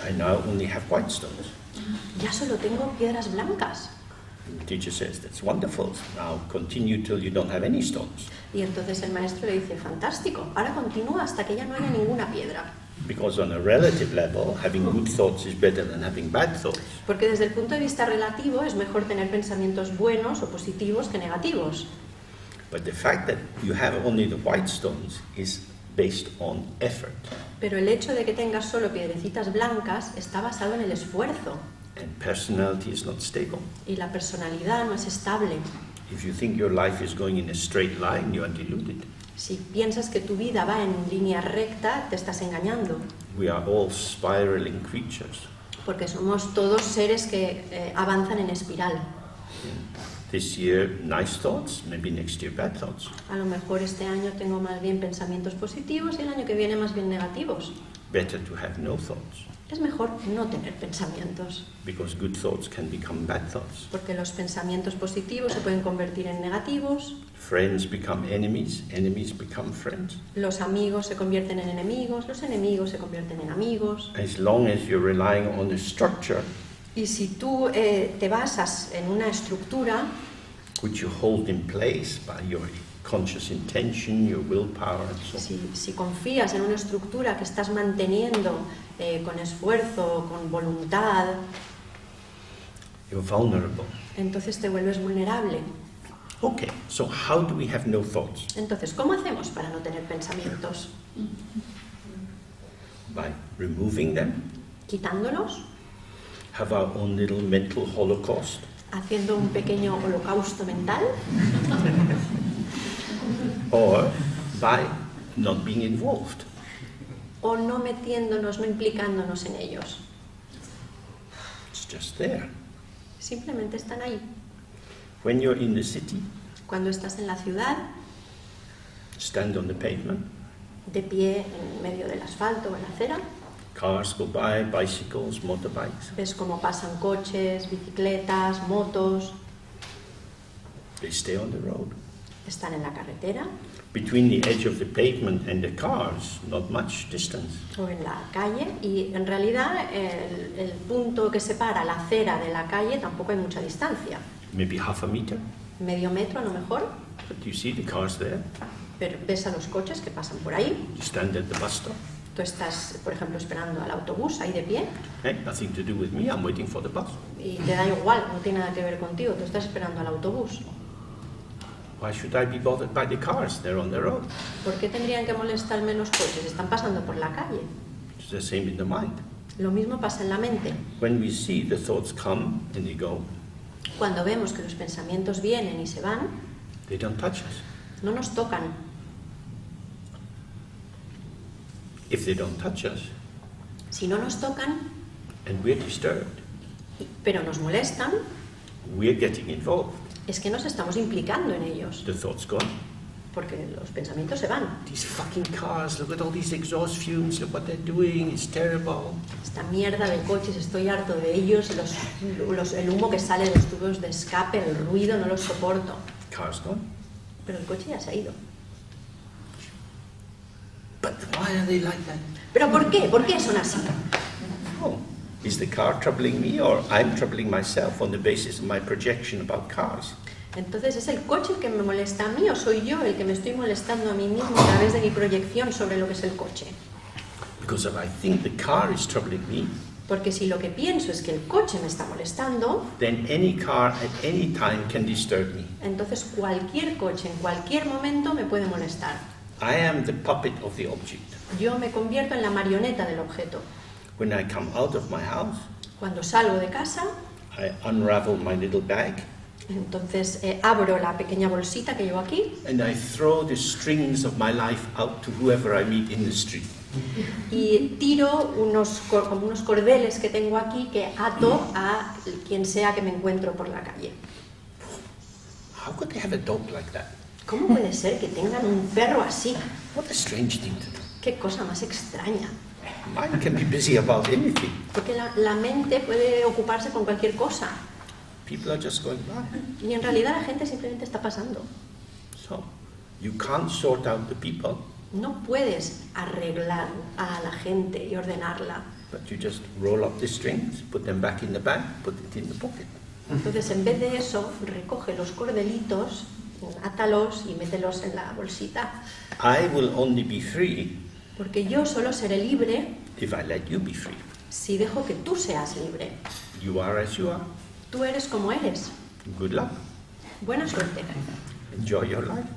Speaker 1: I now only have white stones.
Speaker 2: ya solo tengo piedras blancas.
Speaker 1: And the teacher says, that's wonderful. Now continue till you don't have any stones.
Speaker 2: Y entonces el maestro le dice, fantástico, ahora continúa hasta que ya no haya ninguna piedra.
Speaker 1: Because on a relative level, having good thoughts is better than having bad thoughts.
Speaker 2: Porque desde el punto de vista relativo es mejor tener pensamientos buenos o positivos que negativos.
Speaker 1: But the fact that you have only the white stones is based on effort.
Speaker 2: Pero el hecho de que tengas solo piedrecitas blancas está basado en el esfuerzo.
Speaker 1: And personality is not stable.
Speaker 2: Y la personalidad no es estable.
Speaker 1: If you think your life is going in a straight line, you are deluded.
Speaker 2: Si piensas que tu vida va en línea recta, te estás engañando.
Speaker 1: We are all spiraling creatures.
Speaker 2: Porque somos todos seres que avanzan en espiral.
Speaker 1: This year, nice thoughts, maybe next year, bad thoughts.
Speaker 2: A lo mejor este año tengo más bien pensamientos positivos y el año que viene más bien negativos.
Speaker 1: Better to have no thoughts,
Speaker 2: Es mejor no tener pensamientos,
Speaker 1: because good thoughts can become bad thoughts.
Speaker 2: porque los pensamientos positivos se pueden convertir en negativos,
Speaker 1: Friends become enemies, enemies become friends.
Speaker 2: los amigos se convierten en enemigos, los enemigos se convierten en amigos.
Speaker 1: As long as you're relying on a structure
Speaker 2: Y si tú te basas en una estructura
Speaker 1: which you hold in place by your conscious intention, your willpower, and so on,
Speaker 2: si confías en una estructura que estás manteniendo con esfuerzo, con voluntad,
Speaker 1: you're vulnerable.
Speaker 2: entonces te vuelves vulnerable.
Speaker 1: Okay, so how do we have no thoughts?
Speaker 2: Entonces, ¿cómo hacemos para no tener pensamientos?
Speaker 1: By removing them,
Speaker 2: ¿Quitándolos?
Speaker 1: have our own little mental holocaust,
Speaker 2: ¿Haciendo un pequeño holocausto mental?
Speaker 1: or by not being involved.
Speaker 2: ¿O no metiéndonos, no implicándonos en ellos?
Speaker 1: It's just there.
Speaker 2: Simplemente están ahí.
Speaker 1: When you're in the city,
Speaker 2: Cuando estás en la ciudad,
Speaker 1: stand on the pavement,
Speaker 2: de pie en medio del asfalto o en la acera,
Speaker 1: cars go by, bicycles, motorbikes,
Speaker 2: ves cómo pasan coches, bicicletas, motos,
Speaker 1: they stay on the road.
Speaker 2: están en la carretera,
Speaker 1: Between the edge of the pavement and the cars, not much distance.
Speaker 2: O en la calle, y en realidad el punto que separa la acera de la calle tampoco hay mucha distancia.
Speaker 1: Maybe half a meter.
Speaker 2: Medio metro a lo mejor,
Speaker 1: But you see the cars there.
Speaker 2: pero ves a los coches que pasan por ahí.
Speaker 1: You stand at the bus stop.
Speaker 2: Tú estás, por ejemplo, esperando al autobús ahí de pie
Speaker 1: Hey, nothing to do with me. I'm waiting for the bus.
Speaker 2: y te da igual, no tiene nada que ver contigo, tú estás esperando al autobús.
Speaker 1: Why should I be bothered by the cars? They're on the road.
Speaker 2: ¿Por qué tendrían que molestarme los coches? Están pasando por la calle.
Speaker 1: It's the same in the mind.
Speaker 2: Lo mismo pasa en la mente.
Speaker 1: When we see the thoughts come and they go,
Speaker 2: Cuando vemos que los pensamientos vienen y se van,
Speaker 1: they don't touch us.
Speaker 2: no nos tocan.
Speaker 1: If they don't touch us
Speaker 2: Si no nos tocan,
Speaker 1: and we're disturbed,
Speaker 2: pero nos molestan,
Speaker 1: we're getting involved.
Speaker 2: es que nos estamos implicando en ellos,
Speaker 1: The thoughts gone.
Speaker 2: porque los pensamientos se van.
Speaker 1: These fucking cars, look at all these exhaust fumes, look what they're doing, it's terrible.
Speaker 2: Esta mierda de coches, estoy harto de ellos, el humo que sale de los tubos de escape, el ruido, no lo soporto.
Speaker 1: Car's gone.
Speaker 2: Pero el coche ya se ha ido.
Speaker 1: But why are they like that?
Speaker 2: ¿Pero por qué? ¿Por qué son así?
Speaker 1: Oh, is the car troubling me or I'm troubling myself on the basis of my projection about cars?
Speaker 2: Entonces, ¿es el coche el que me molesta a mí o soy yo el que me estoy molestando a mí mismo a través de mi proyección sobre lo que es el coche?
Speaker 1: Because if I think the car is troubling me,
Speaker 2: Porque si lo que pienso es que el coche me está molestando,
Speaker 1: then any car at any time can disturb me.
Speaker 2: entonces cualquier coche en cualquier momento me puede molestar.
Speaker 1: I am the puppet of the object.
Speaker 2: Yo me convierto en la marioneta del objeto.
Speaker 1: When I come out of my house,
Speaker 2: Cuando salgo de casa,
Speaker 1: I unravel my little bag
Speaker 2: entonces abro la pequeña bolsita que llevo aquí
Speaker 1: and I throw the strings of my life out to whoever I meet in the street.
Speaker 2: y tiro como unos cordeles que tengo aquí que ato a quien sea que me encuentro por la calle.
Speaker 1: How could they have a dog like that?
Speaker 2: ¿Cómo puede ser que tengan un perro así?
Speaker 1: What a strange thing to do.
Speaker 2: Qué cosa más extraña.
Speaker 1: Mine can be busy about anything.
Speaker 2: Porque la mente puede ocuparse con cualquier cosa.
Speaker 1: People are just going by.
Speaker 2: Y en realidad la gente simplemente está pasando.
Speaker 1: So, you can't sort out the people,
Speaker 2: No puedes arreglar a la gente y ordenarla.
Speaker 1: but you just roll up the strings, put them back in the bag, put it in the pocket.
Speaker 2: Entonces, en vez de eso, recoge los cordelitos, átalos y mételos en la bolsita.
Speaker 1: I will only be free
Speaker 2: Porque yo solo seré libre
Speaker 1: if I let you be free.
Speaker 2: si dejo que tú seas libre.
Speaker 1: You are as you are.
Speaker 2: Tú eres como eres.
Speaker 1: Good luck.
Speaker 2: Buena suerte.
Speaker 1: Enjoy your life.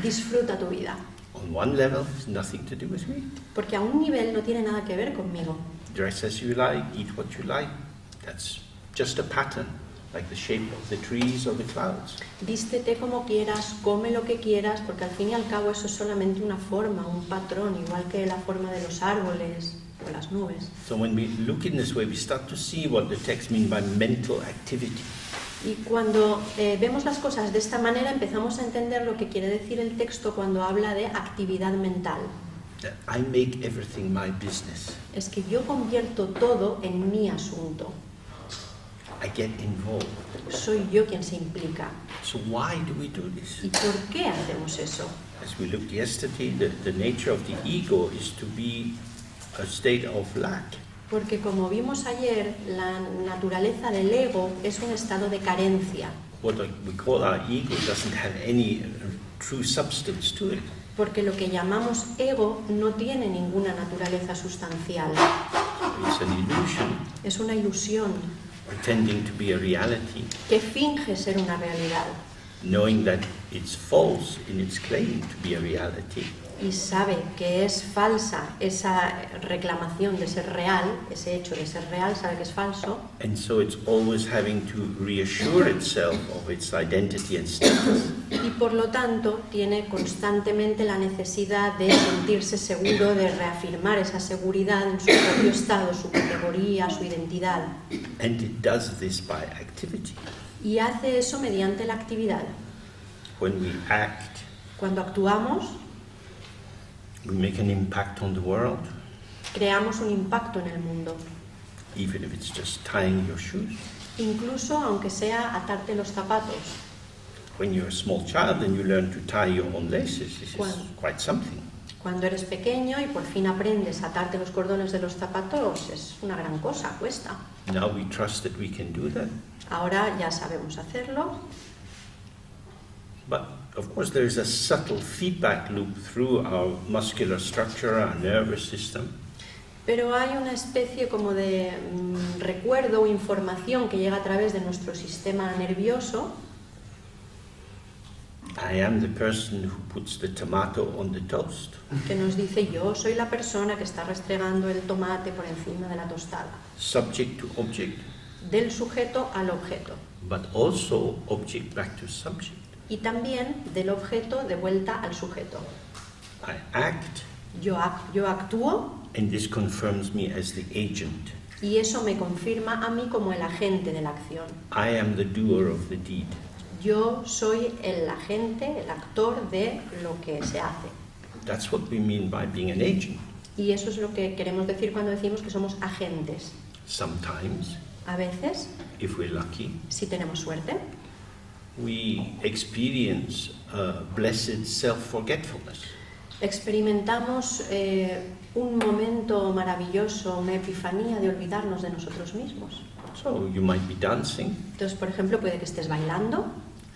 Speaker 2: Disfruta tu vida.
Speaker 1: On one level, it's nothing to do with me.
Speaker 2: Porque a un nivel no tiene nada que ver conmigo.
Speaker 1: Dress as you like, eat what you like. That's just a pattern, like the shape of the trees or the clouds.
Speaker 2: Vístete como quieras, come lo que quieras, porque al fin y al cabo eso es solamente una forma, un patrón, igual que la forma de los árboles o las nubes.
Speaker 1: So when we look in this way, we start to see what the text means by mental activity.
Speaker 2: Y cuando vemos las cosas de esta manera empezamos a entender lo que quiere decir el texto cuando habla de actividad mental.
Speaker 1: That I make everything my business.
Speaker 2: Es que yo convierto todo en mi asunto.
Speaker 1: I get involved.
Speaker 2: Soy yo quien se implica.
Speaker 1: So why do we do this?
Speaker 2: ¿Y por qué hacemos eso?
Speaker 1: As we looked yesterday, the nature of the ego is to be a state of lack.
Speaker 2: Porque como vimos ayer, la naturaleza del ego es un estado de carencia.
Speaker 1: What we call our ego doesn't have any true substance to it.
Speaker 2: Porque lo que llamamos ego no tiene ninguna naturaleza sustancial.
Speaker 1: It's an illusion
Speaker 2: Es una ilusión
Speaker 1: pretending to be a reality,
Speaker 2: que finge ser una realidad
Speaker 1: knowing that it's false in its claim to be a reality.
Speaker 2: y sabe que es falsa esa reclamación de ser real, ese hecho de ser real, sabe que es falso,
Speaker 1: And so it's always having to reassure itself of its identity and status.
Speaker 2: y por lo tanto tiene constantemente la necesidad de sentirse seguro, de reafirmar esa seguridad en su propio estado, su categoría, su identidad.
Speaker 1: And it does this by activity.
Speaker 2: Y hace eso mediante la actividad.
Speaker 1: When we act,
Speaker 2: Cuando actuamos,
Speaker 1: we make an impact on the world,
Speaker 2: creamos un impacto en el mundo,
Speaker 1: even if it's just tying your shoes,
Speaker 2: incluso aunque sea atarte los zapatos,
Speaker 1: when you're a small child and you learn to tie your own laces, this is
Speaker 2: Well.
Speaker 1: quite something.
Speaker 2: Cuando eres pequeño y por fin aprendes a atarte los cordones de los zapatos, es una gran cosa, cuesta.
Speaker 1: Now we trust that we can do that.
Speaker 2: Ahora ya sabemos hacerlo,
Speaker 1: But of course, there is a subtle feedback loop through our muscular structure, our nervous system.
Speaker 2: pero hay una especie como de recuerdo o información que llega a través de nuestro sistema nervioso.
Speaker 1: I am the person who puts the tomato on the toast.
Speaker 2: Que nos dice: yo soy la persona que está restregando el tomate por encima de la tostada.
Speaker 1: Subject to object,
Speaker 2: Del sujeto al objeto.
Speaker 1: but also object back to subject.
Speaker 2: Y también del objeto de vuelta al sujeto.
Speaker 1: I act,
Speaker 2: Yo actúo
Speaker 1: and this confirms me as the agent.
Speaker 2: y eso me confirma a mí como el agente de la acción.
Speaker 1: I am the doer of the deed.
Speaker 2: Yo soy el agente, el actor de lo que se hace.
Speaker 1: That's what we mean by being an agent.
Speaker 2: Y eso es lo que queremos decir cuando decimos que somos agentes.
Speaker 1: Sometimes,
Speaker 2: A veces,
Speaker 1: if we're lucky,
Speaker 2: si tenemos suerte,
Speaker 1: we experience blessed self-forgetfulness.
Speaker 2: experimentamos un momento maravilloso, una epifanía de olvidarnos de nosotros mismos.
Speaker 1: So you might be dancing,
Speaker 2: Entonces, por ejemplo, puede que estés bailando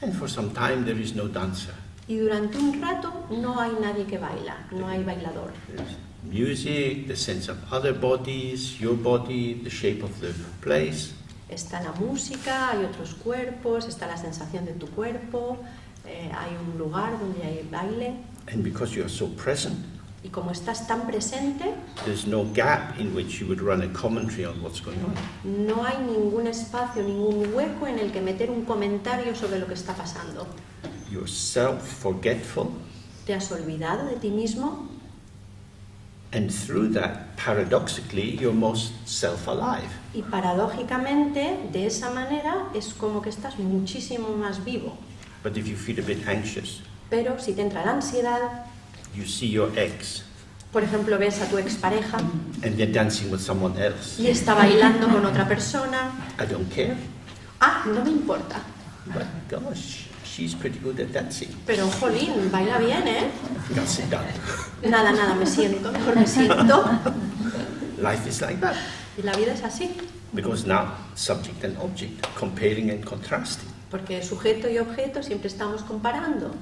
Speaker 1: and for some time there is no dancer.
Speaker 2: y durante un rato no hay nadie que baila, no hay bailador.
Speaker 1: There's music, the sense of other bodies, your body, the shape of the place.
Speaker 2: Está la música, hay otros cuerpos, está la sensación de tu cuerpo, hay un lugar donde hay baile.
Speaker 1: And because you are so present,
Speaker 2: Y como estás tan presente,
Speaker 1: there's no gap in which you would run a commentary on what's going on.
Speaker 2: no hay ningún espacio, ningún hueco en el que meter un comentario sobre lo que está pasando.
Speaker 1: You're self-forgetful,
Speaker 2: Te has olvidado de ti mismo
Speaker 1: and through that, paradoxically, you're most self-alive.
Speaker 2: y paradójicamente, de esa manera, es como que estás muchísimo más vivo.
Speaker 1: But if you feel a bit anxious,
Speaker 2: Pero si te entra la ansiedad,
Speaker 1: you see your ex,
Speaker 2: por ejemplo, ves a tu expareja
Speaker 1: and they're dancing with someone else.
Speaker 2: y está bailando con otra persona,
Speaker 1: I don't care,
Speaker 2: no me importa.
Speaker 1: but gosh, she's pretty good at dancing.
Speaker 2: Pero, jolín, baila bien, ¿eh?
Speaker 1: I'll sit down.
Speaker 2: Nada, me siento, mejor me siento.
Speaker 1: Life is like that.
Speaker 2: Y la vida es así,
Speaker 1: Because now, subject and object, comparing and contrasting.
Speaker 2: porque sujeto y objeto siempre estamos comparando.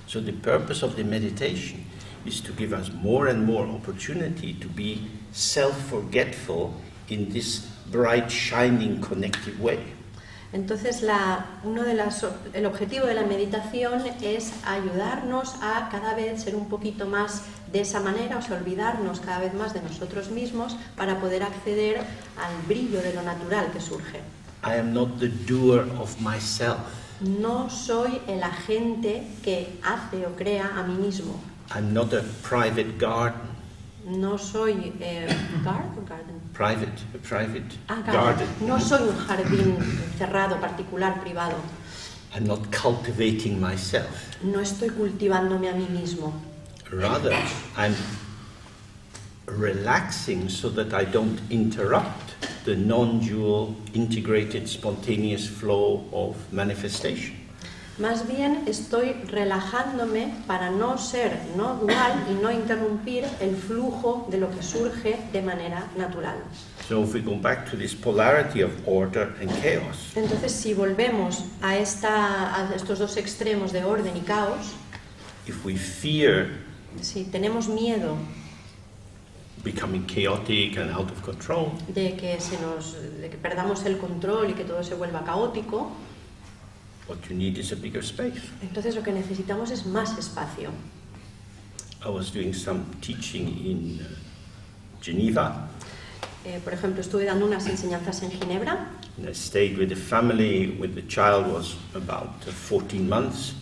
Speaker 1: So the purpose of the meditation is to give us more and more opportunity to be self-forgetful in this bright, shining, connected way.
Speaker 2: Entonces, el objetivo de la meditación es ayudarnos a cada vez ser un poquito más de esa manera, o sea, olvidarnos cada vez más de nosotros mismos para poder acceder al brillo de lo natural que surge.
Speaker 1: I am not the doer of myself.
Speaker 2: No soy el agente que hace o crea a mí mismo.
Speaker 1: I'm not a private garden.
Speaker 2: No soy garden.
Speaker 1: A private
Speaker 2: Garden.
Speaker 1: garden.
Speaker 2: No soy un jardín cerrado, particular, privado.
Speaker 1: I'm not cultivating myself.
Speaker 2: No estoy cultivándome a mí mismo.
Speaker 1: Rather, I'm relaxing so that I don't interrupt the non-dual, integrated, spontaneous flow of manifestation.
Speaker 2: Más bien estoy relajándome para no ser no dual y no interrumpir el flujo de lo que surge de manera natural.
Speaker 1: So if we go back to this polarity of order and chaos,
Speaker 2: Entonces, si volvemos a estos dos extremos de orden y caos,
Speaker 1: if we fear
Speaker 2: si tenemos miedo
Speaker 1: becoming chaotic and out of control,
Speaker 2: de que perdamos el control y que todo se vuelva caótico,
Speaker 1: what you need is a bigger space.
Speaker 2: entonces lo que necesitamos es más espacio.
Speaker 1: I was doing some teaching in Geneva,
Speaker 2: Por ejemplo, estuve dando unas enseñanzas en Ginebra
Speaker 1: and I stayed with the family when the child was about 14 months.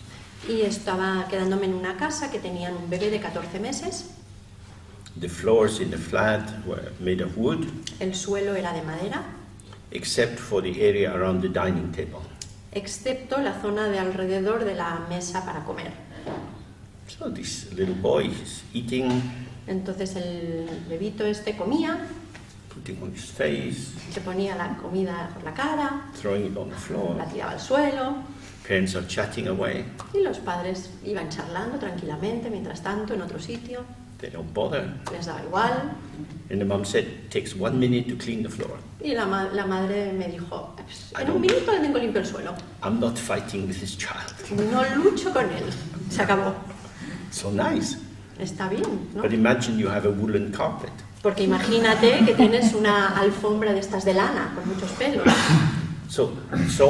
Speaker 2: y estaba quedándome en una casa que tenían un bebé de 14 meses.
Speaker 1: The floors in the flat were made of wood,
Speaker 2: El suelo era de madera,
Speaker 1: except for the area around the dining table.
Speaker 2: excepto la zona de alrededor de la mesa para comer.
Speaker 1: So this little boy is eating,
Speaker 2: Entonces el bebito este comía
Speaker 1: putting on his face,
Speaker 2: se ponía la comida por la cara,
Speaker 1: throwing it on the floor.
Speaker 2: la tiraba al suelo,
Speaker 1: Parents are chatting away.
Speaker 2: y los padres iban charlando tranquilamente, mientras tanto, en otro sitio,
Speaker 1: They don't bother.
Speaker 2: les daba igual.
Speaker 1: And the mom said, it takes 1 minute to clean the floor.
Speaker 2: Y la madre me dijo, "Pues,
Speaker 1: I
Speaker 2: en
Speaker 1: don't-
Speaker 2: un minuto le tengo limpio el suelo.
Speaker 1: I'm not fighting with this child.
Speaker 2: No lucho con él. Se acabó.
Speaker 1: So nice.
Speaker 2: Está bien, ¿no?
Speaker 1: But imagine you have a woolen carpet.
Speaker 2: Porque imagínate que tienes una alfombra de estas de lana, con muchos pelos.
Speaker 1: So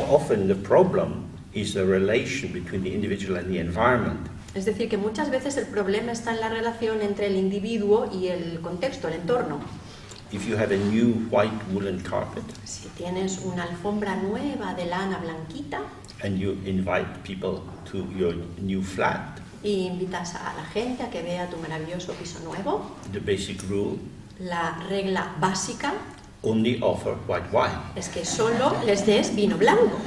Speaker 1: often the problem is the relation between the individual and the environment.
Speaker 2: Es decir, que muchas veces el problema está en la relación entre el individuo y el contexto, el entorno.
Speaker 1: If you have a new white woolen carpet
Speaker 2: Si tienes una alfombra nueva de lana blanquita
Speaker 1: and you invite people to your new flat,
Speaker 2: y invitas a la gente a que vea tu maravilloso piso nuevo,
Speaker 1: the basic rule,
Speaker 2: la regla básica
Speaker 1: only offer white wine.
Speaker 2: es que solo les des vino blanco.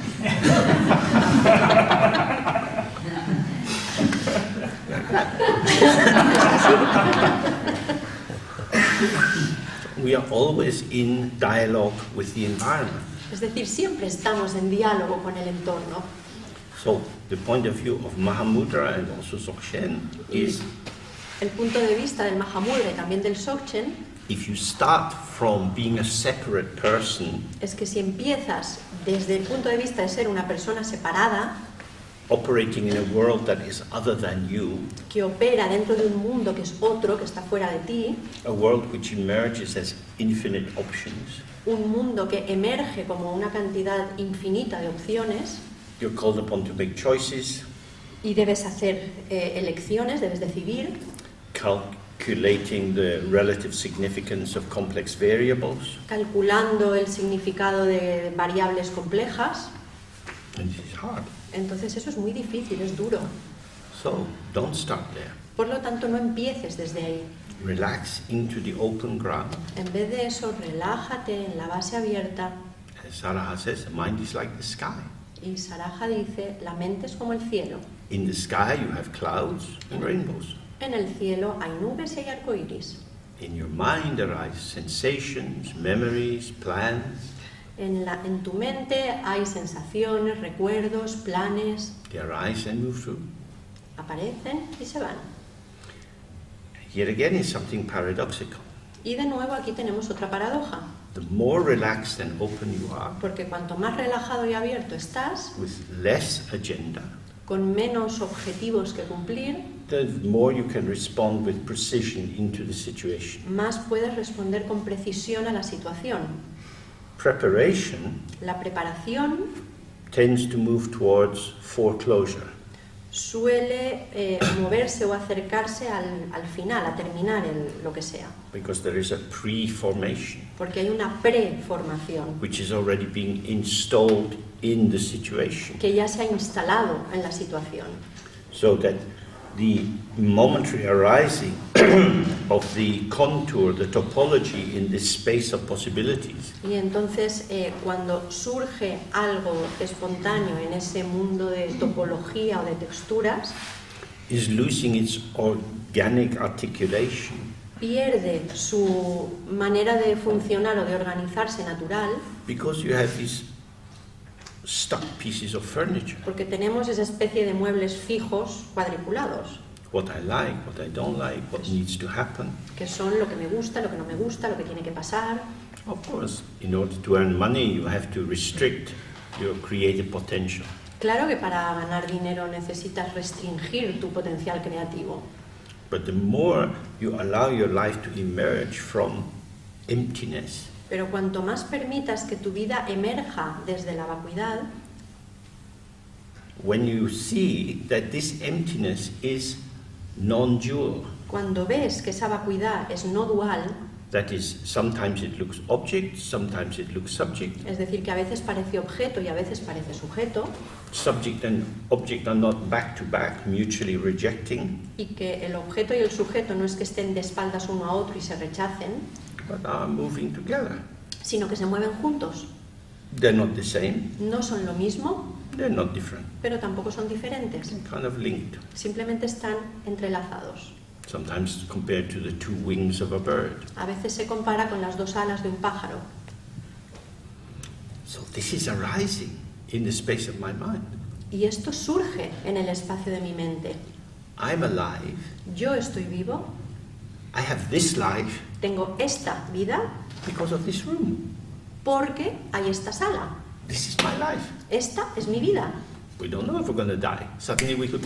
Speaker 1: We are always in dialogue with the environment.
Speaker 2: Es decir, siempre estamos en diálogo con el entorno.
Speaker 1: So the point of view of Mahamudra and also Dzogchen is
Speaker 2: El punto de vista del Mahamudra y también del Dzogchen
Speaker 1: if you start from being a separate person,
Speaker 2: es que si empiezas desde el punto de vista de ser una persona separada,
Speaker 1: operating in a world that is other than you,
Speaker 2: que opera dentro de un mundo que es otro, que está fuera de ti,
Speaker 1: a world which emerges as infinite options,
Speaker 2: un mundo que emerge como una cantidad infinita de opciones
Speaker 1: you're called upon to make choices,
Speaker 2: y debes hacer elecciones, debes decidir,
Speaker 1: calculating the relative significance of complex variables,
Speaker 2: calculando el significado de variables complejas.
Speaker 1: and this is hard.
Speaker 2: Entonces eso es muy difícil, es duro.
Speaker 1: So don't start there.
Speaker 2: Por lo tanto, no empieces desde ahí.
Speaker 1: Relax into the open ground.
Speaker 2: En vez de eso, relájate en la base abierta.
Speaker 1: As Saraha says, the mind is like the sky.
Speaker 2: Y Saraja dice, la mente es como el cielo.
Speaker 1: In the sky you have clouds and rainbows.
Speaker 2: En el cielo hay nubes y hay arcoíris.
Speaker 1: In your mind arise sensations, memories, plans.
Speaker 2: En tu mente hay sensaciones, recuerdos, planes,
Speaker 1: They arise and move through.
Speaker 2: aparecen y se van.
Speaker 1: Here again is something paradoxical.
Speaker 2: Y de nuevo aquí tenemos otra paradoja,
Speaker 1: The more relaxed and open you are,
Speaker 2: porque cuanto más relajado y abierto estás,
Speaker 1: with less agenda,
Speaker 2: con menos objetivos que cumplir,
Speaker 1: the more you can respond with precision into the situation.
Speaker 2: más puedes responder con precisión a la situación.
Speaker 1: Preparation
Speaker 2: La preparación
Speaker 1: tends to move towards foreclosure.
Speaker 2: suele moverse o acercarse al final, a terminar lo que sea,
Speaker 1: Because there is a pre-formation
Speaker 2: porque hay una preformación
Speaker 1: which is already being installed in the situation,
Speaker 2: que ya se ha instalado en la situación.
Speaker 1: so that the momentary arising of the contour, the topology in this space of possibilities
Speaker 2: Y entonces cuando surge algo espontáneo en ese mundo de topología o de texturas,
Speaker 1: is losing its organic articulation
Speaker 2: pierde su manera de funcionar o de organizarse natural,
Speaker 1: because you have these stuck pieces of furniture.
Speaker 2: porque tenemos esa especie de muebles fijos cuadriculados,
Speaker 1: What I like, what I don't like, what needs to happen.
Speaker 2: que son lo que me gusta, lo que no me gusta, lo que tiene que pasar.
Speaker 1: Of course, in order to earn money, you have to restrict your creative potential.
Speaker 2: Claro que para ganar dinero necesitas restringir tu potencial creativo,
Speaker 1: But the more you allow your life to emerge from emptiness,
Speaker 2: pero cuanto más permitas que tu vida emerja desde la vacuidad,
Speaker 1: when you see that this emptiness is non-dual,
Speaker 2: cuando ves que esa vacuidad es no dual,
Speaker 1: that is, sometimes it looks object, sometimes it looks subject.
Speaker 2: es decir, que a veces parece objeto y a veces parece sujeto,
Speaker 1: Subject and object are not back to back, mutually rejecting,
Speaker 2: y que el objeto y el sujeto no es que estén de espaldas uno a otro y se rechacen,
Speaker 1: but are moving together.
Speaker 2: sino que se mueven juntos.
Speaker 1: They're not the same,
Speaker 2: No son lo mismo,
Speaker 1: they're not different,
Speaker 2: pero tampoco son diferentes.
Speaker 1: kind of linked.
Speaker 2: Simplemente están entrelazados.
Speaker 1: sometimes compared to the two wings of a bird.
Speaker 2: A veces se compara con las dos alas de un pájaro.
Speaker 1: So this is arising in the space of my mind.
Speaker 2: Y esto surge en el espacio de mi mente.
Speaker 1: I'm alive.
Speaker 2: Yo estoy vivo,
Speaker 1: I have this life
Speaker 2: tengo esta vida
Speaker 1: because of this room.
Speaker 2: porque hay esta sala.
Speaker 1: This is my life.
Speaker 2: Esta es mi vida.
Speaker 1: We don't know if we're going to die. Suddenly we could...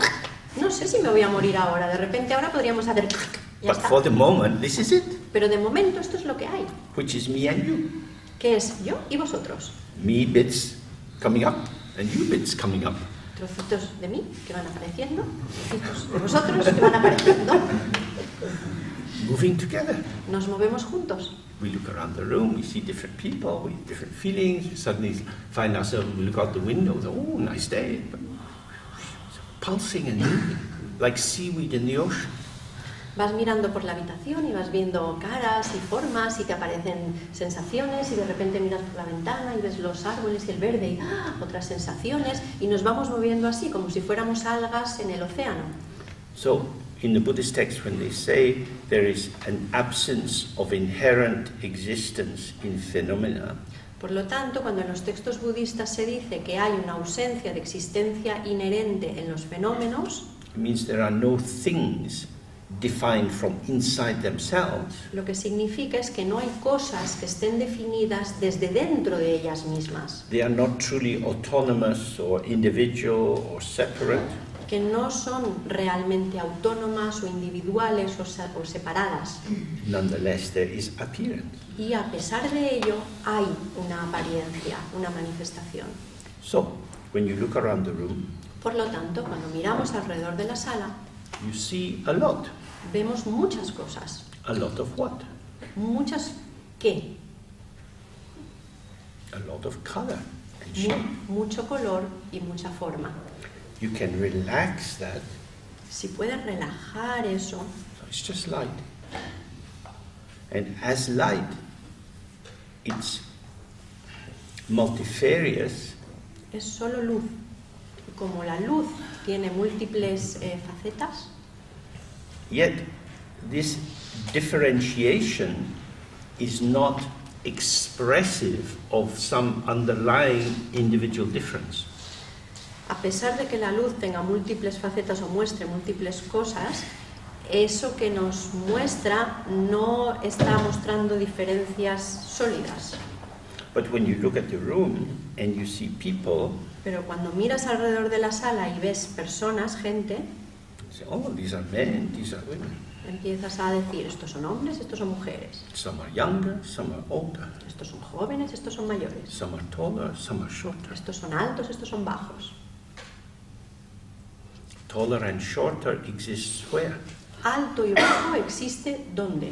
Speaker 2: No sé si me voy a morir ahora. De repente ahora podríamos hacer... Ya
Speaker 1: But
Speaker 2: está.
Speaker 1: for the moment, this is it,
Speaker 2: Pero de momento esto es lo que hay.
Speaker 1: which is me and you.
Speaker 2: Que es yo y vosotros.
Speaker 1: Me bits coming up and you bits coming up.
Speaker 2: Trocitos de mí que van apareciendo. Trocitos de vosotros que van apareciendo.
Speaker 1: Moving together.
Speaker 2: Nos movemos juntos.
Speaker 1: We look around the room, we see different people with different feelings. We suddenly find ourselves, we look out the window, oh, nice day. Pulsing and moving, like seaweed in the ocean.
Speaker 2: Vas mirando por la habitación y vas viendo caras y formas y te aparecen sensaciones y de repente miras por la ventana y ves los árboles y el verde y otras sensaciones y nos vamos moviendo así como si fuéramos algas en el océano.
Speaker 1: So, in the Buddhist text, when they say there is an absence of inherent existence in phenomena,
Speaker 2: Por lo tanto, cuando en los textos budistas se dice que hay una ausencia de existencia inherente en los fenómenos,
Speaker 1: it means there are no things defined from inside themselves,
Speaker 2: lo que significa es que no hay cosas que estén definidas desde dentro de ellas mismas,
Speaker 1: they are not truly autonomous or individual or separate,
Speaker 2: que no son realmente autónomas o individuales o separadas.
Speaker 1: nonetheless there is appearance.
Speaker 2: Y a pesar de ello, hay una apariencia, una manifestación.
Speaker 1: So, when you look around the room,
Speaker 2: Por lo tanto, cuando miramos alrededor de la sala,
Speaker 1: you see a lot.
Speaker 2: vemos muchas cosas.
Speaker 1: A lot of what?
Speaker 2: Muchas ¿qué?
Speaker 1: A lot of color and shape.
Speaker 2: Mucho color y mucha forma.
Speaker 1: You can relax that,
Speaker 2: Si puedes relajar eso,
Speaker 1: so it's just light. And as light, it's multifarious,
Speaker 2: es solo luz. Y como la luz tiene múltiples facetas,
Speaker 1: yet this differentiation is not expressive of some underlying individual difference.
Speaker 2: a pesar de que la luz tenga múltiples facetas o muestre múltiples cosas, eso que nos muestra no está mostrando diferencias sólidas.
Speaker 1: But when you look at the room and you see people,
Speaker 2: Pero cuando miras alrededor de la sala y ves personas, gente,
Speaker 1: you say, oh, these are men, these are women.
Speaker 2: empiezas a decir, estos son hombres, estos son mujeres,
Speaker 1: Some are younger, some are older.
Speaker 2: estos son jóvenes, estos son mayores,
Speaker 1: Some are taller, some are shorter.
Speaker 2: estos son altos, estos son bajos.
Speaker 1: Taller and shorter exists where?
Speaker 2: Alto y bajo existe ¿dónde?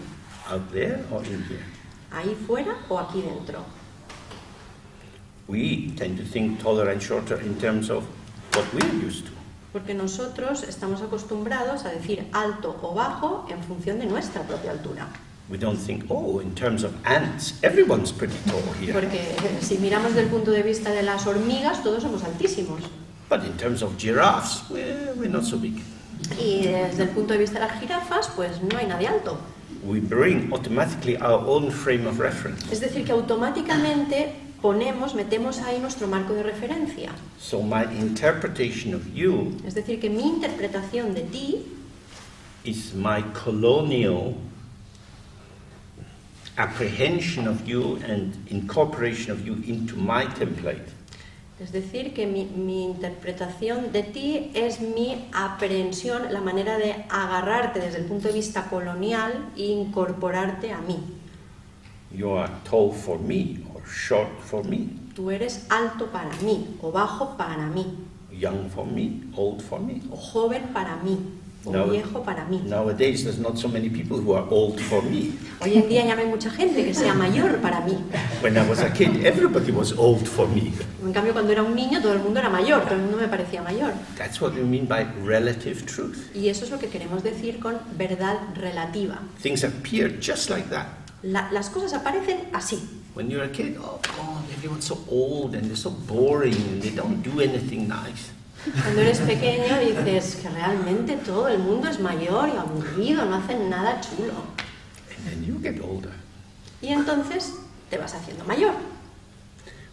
Speaker 1: Out there or in here?
Speaker 2: ¿Ahí fuera o aquí dentro?
Speaker 1: We tend to think taller and shorter in terms of what we're used to.
Speaker 2: Porque nosotros estamos acostumbrados a decir alto o bajo en función de nuestra propia altura.
Speaker 1: We don't think, oh, in terms of ants, everyone's pretty tall here.
Speaker 2: Porque si miramos del punto de vista de las hormigas, todos somos altísimos.
Speaker 1: But in terms of giraffes, we're not so big.
Speaker 2: Y desde el punto de vista de las jirafas, pues no hay nadie alto.
Speaker 1: We bring automatically our own frame of reference.
Speaker 2: Es decir, que automáticamente metemos ahí nuestro marco de referencia.
Speaker 1: So my interpretation of you
Speaker 2: Es decir, que mi interpretación de ti
Speaker 1: is my colonial apprehension of you and incorporation of you into my template.
Speaker 2: Es decir, que mi interpretación de ti es mi aprehensión, la manera de agarrarte desde el punto de vista colonial e incorporarte a mí.
Speaker 1: You are tall for me or short for me,
Speaker 2: Tú eres alto para mí, o bajo para mí,
Speaker 1: young for me, old for me.
Speaker 2: o joven para mí, o
Speaker 1: No.
Speaker 2: viejo para mí.
Speaker 1: Nowadays, there's not so many people who are old for me.
Speaker 2: Hoy en día ya no hay mucha gente que sea mayor para mí.
Speaker 1: When I was a kid, everybody was old for me.
Speaker 2: En cambio, cuando era un niño, todo el mundo era mayor, todo el mundo me parecía mayor.
Speaker 1: That's what we mean by relative truth.
Speaker 2: Y eso es lo que queremos decir con verdad relativa.
Speaker 1: Things appear just like that.
Speaker 2: Las cosas aparecen así.
Speaker 1: When you're a kid, oh God, everyone's so old and they're so boring and they don't do anything nice.
Speaker 2: Cuando eres pequeño dices que realmente todo el mundo es mayor y aburrido, no hacen nada chulo.
Speaker 1: And then you get older.
Speaker 2: Y entonces te vas haciendo mayor.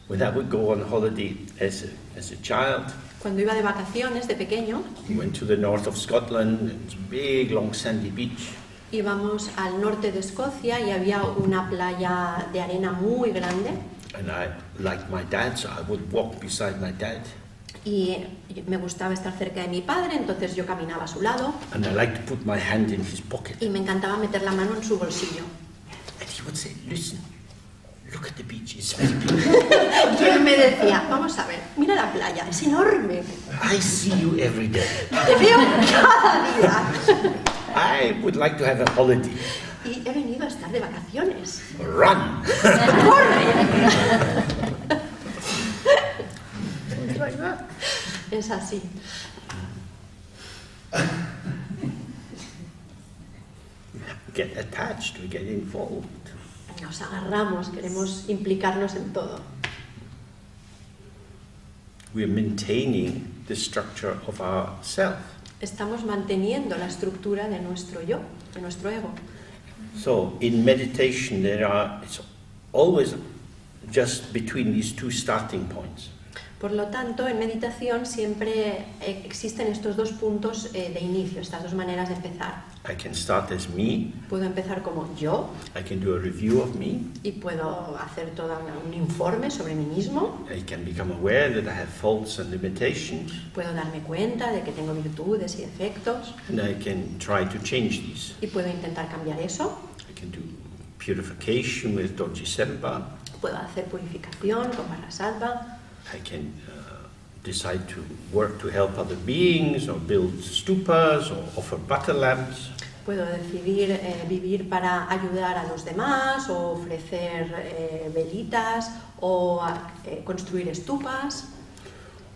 Speaker 1: When I would go on holiday as a child,
Speaker 2: Cuando iba de vacaciones de pequeño,
Speaker 1: we went to the north of Scotland, it was a big, long, sandy beach.
Speaker 2: íbamos al norte de Escocia y había una playa de arena muy grande.
Speaker 1: And I, like my dad, so I would walk beside my dad.
Speaker 2: Y me gustaba estar cerca de mi padre, entonces yo caminaba a su lado
Speaker 1: And I liked to put my hand in his pocket.
Speaker 2: y me encantaba meter la mano en su bolsillo.
Speaker 1: And he would say, listen, look at the beach, it's very big.
Speaker 2: Y él me decía, vamos a ver, mira la playa, es enorme,
Speaker 1: I see you every day.
Speaker 2: te veo cada día.
Speaker 1: I would like to have a holiday.
Speaker 2: Y he venido a estar de vacaciones.
Speaker 1: Run!
Speaker 2: ¡Corre!
Speaker 1: It's like that.
Speaker 2: Es así.
Speaker 1: Get attached, we get involved.
Speaker 2: Nos agarramos, queremos implicarnos en todo.
Speaker 1: We're maintaining the structure of our self.
Speaker 2: Estamos manteniendo la estructura de nuestro yo, de nuestro ego.
Speaker 1: So in meditation, it's always just between these two starting points.
Speaker 2: Por lo tanto, en meditación siempre existen estos dos puntos de inicio, estas dos maneras de empezar.
Speaker 1: I can start as me,
Speaker 2: Puedo empezar como yo
Speaker 1: I can do a review of me,
Speaker 2: y puedo hacer todo un informe sobre mí mismo.
Speaker 1: I can become aware that I have faults and limitations,
Speaker 2: Puedo darme cuenta de que tengo virtudes y defectos
Speaker 1: and I can try to change these.
Speaker 2: y puedo intentar cambiar eso.
Speaker 1: I can do purification with Dorji Sempa.
Speaker 2: Puedo hacer purificación con Maharasattva.
Speaker 1: I can decide to work to help other beings, or build stupas, or offer butter lamps.
Speaker 2: Puedo decidir vivir para ayudar a los demás, o ofrecer velitas, o construir estupas.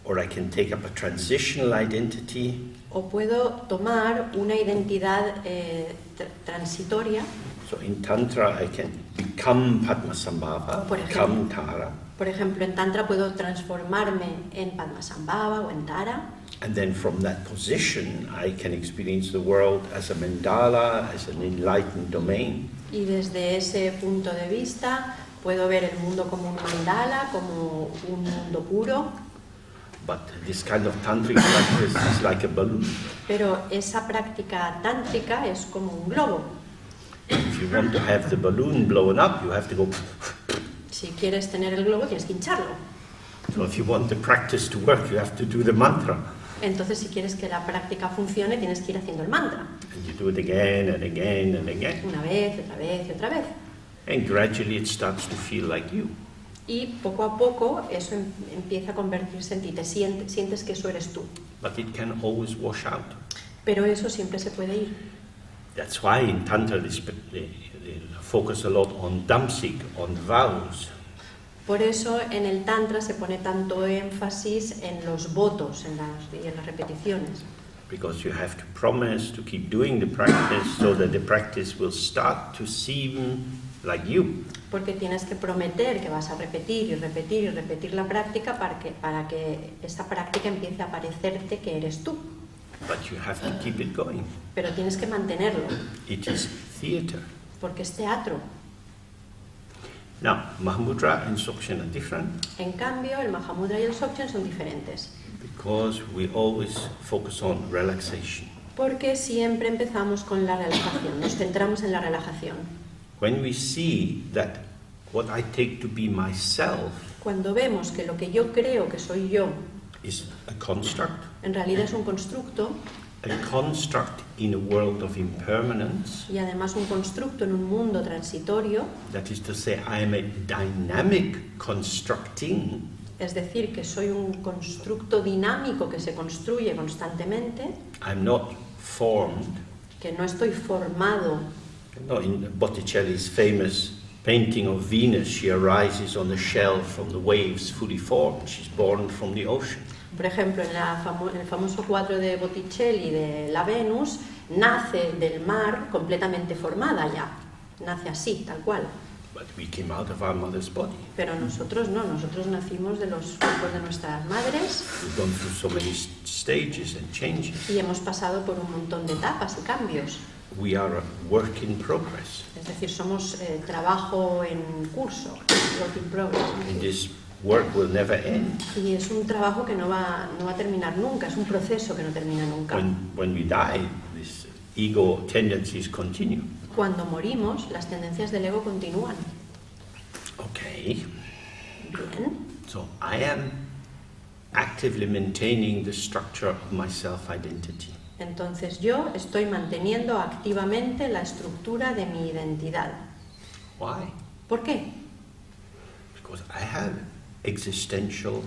Speaker 1: Or I can take up a transitional identity.
Speaker 2: O puedo tomar una identidad transitoria.
Speaker 1: So in Tantra, I can become Padmasambhava,
Speaker 2: Por
Speaker 1: become Tara,
Speaker 2: Por ejemplo, en Tantra puedo transformarme en Padmasambhava o en Tara.
Speaker 1: and then from that position, I can experience the world as a mandala, as an enlightened domain.
Speaker 2: Y desde ese punto de vista puedo ver el mundo como un mandala, como un mundo puro.
Speaker 1: But this kind of tantric practice is like a balloon.
Speaker 2: Pero esa práctica tántrica es como un globo.
Speaker 1: If you want to have the balloon blown up, you have to go.
Speaker 2: Si quieres tener el globo tienes que hincharlo.
Speaker 1: So if you want the practice to work, you have to do the mantra.
Speaker 2: Entonces si quieres que la práctica funcione tienes que ir haciendo el mantra.
Speaker 1: And you do it again and again and again.
Speaker 2: Una vez, otra vez y otra vez.
Speaker 1: And gradually it starts to feel like you.
Speaker 2: Y poco a poco eso empieza a convertirse en ti. Te sientes que eso eres tú.
Speaker 1: But it can always wash out.
Speaker 2: Pero eso siempre se puede ir.
Speaker 1: That's why in Tantra they focus a lot on Damsik, on vows.
Speaker 2: Por eso en el Tantra se pone tanto énfasis en los votos y en las repeticiones.
Speaker 1: Because you have to promise to keep doing the practice so that the practice will start to seem like you.
Speaker 2: Porque tienes que prometer que vas a repetir y repetir y repetir la práctica para que esa práctica empiece a parecerte que eres tú.
Speaker 1: But you have to keep it going.
Speaker 2: Pero tienes que mantenerlo,
Speaker 1: It is theater.
Speaker 2: porque es teatro.
Speaker 1: Now, Mahamudra and Sokshan are different
Speaker 2: En cambio, el Mahamudra y el Dzogchen son diferentes.
Speaker 1: because we always focus on relaxation.
Speaker 2: Porque siempre empezamos con la relajación, nos centramos en la relajación.
Speaker 1: When we see that what I take to be myself
Speaker 2: Cuando vemos que lo que yo creo que soy yo
Speaker 1: is a construct
Speaker 2: en realidad es un constructo,
Speaker 1: in a world of impermanence,
Speaker 2: y además un constructo en un mundo transitorio,
Speaker 1: that is to say, I am a dynamic constructing,
Speaker 2: es decir, que soy un constructo dinámico que se construye constantemente,
Speaker 1: I'm not formed.
Speaker 2: que no estoy formado.
Speaker 1: No, in Botticelli's famous painting of Venus, she arises on the shell from the waves fully formed. She's born from the ocean.
Speaker 2: Por ejemplo, en el famoso cuadro de Botticelli de la Venus, nace del mar completamente formada ya, nace así, tal cual.
Speaker 1: But we came out of our mother's body.
Speaker 2: Pero nosotros no, nosotros nacimos de los cuerpos de nuestras madres
Speaker 1: We've gone through so many stages and changes.
Speaker 2: y hemos pasado por un montón de etapas y cambios.
Speaker 1: We are a work in progress.
Speaker 2: Es decir, somos trabajo en curso, work in progress.
Speaker 1: And this work will never end.
Speaker 2: Y es un trabajo que no va a terminar nunca, es un proceso que no termina nunca.
Speaker 1: When we die, these ego tendencies continue.
Speaker 2: Cuando morimos, las tendencias del ego continúan.
Speaker 1: Okay,
Speaker 2: Bien,
Speaker 1: so I am actively maintaining the structure of my self-identity.
Speaker 2: entonces yo estoy manteniendo activamente la estructura de mi identidad.
Speaker 1: Why?
Speaker 2: ¿Por qué?
Speaker 1: Because I have existential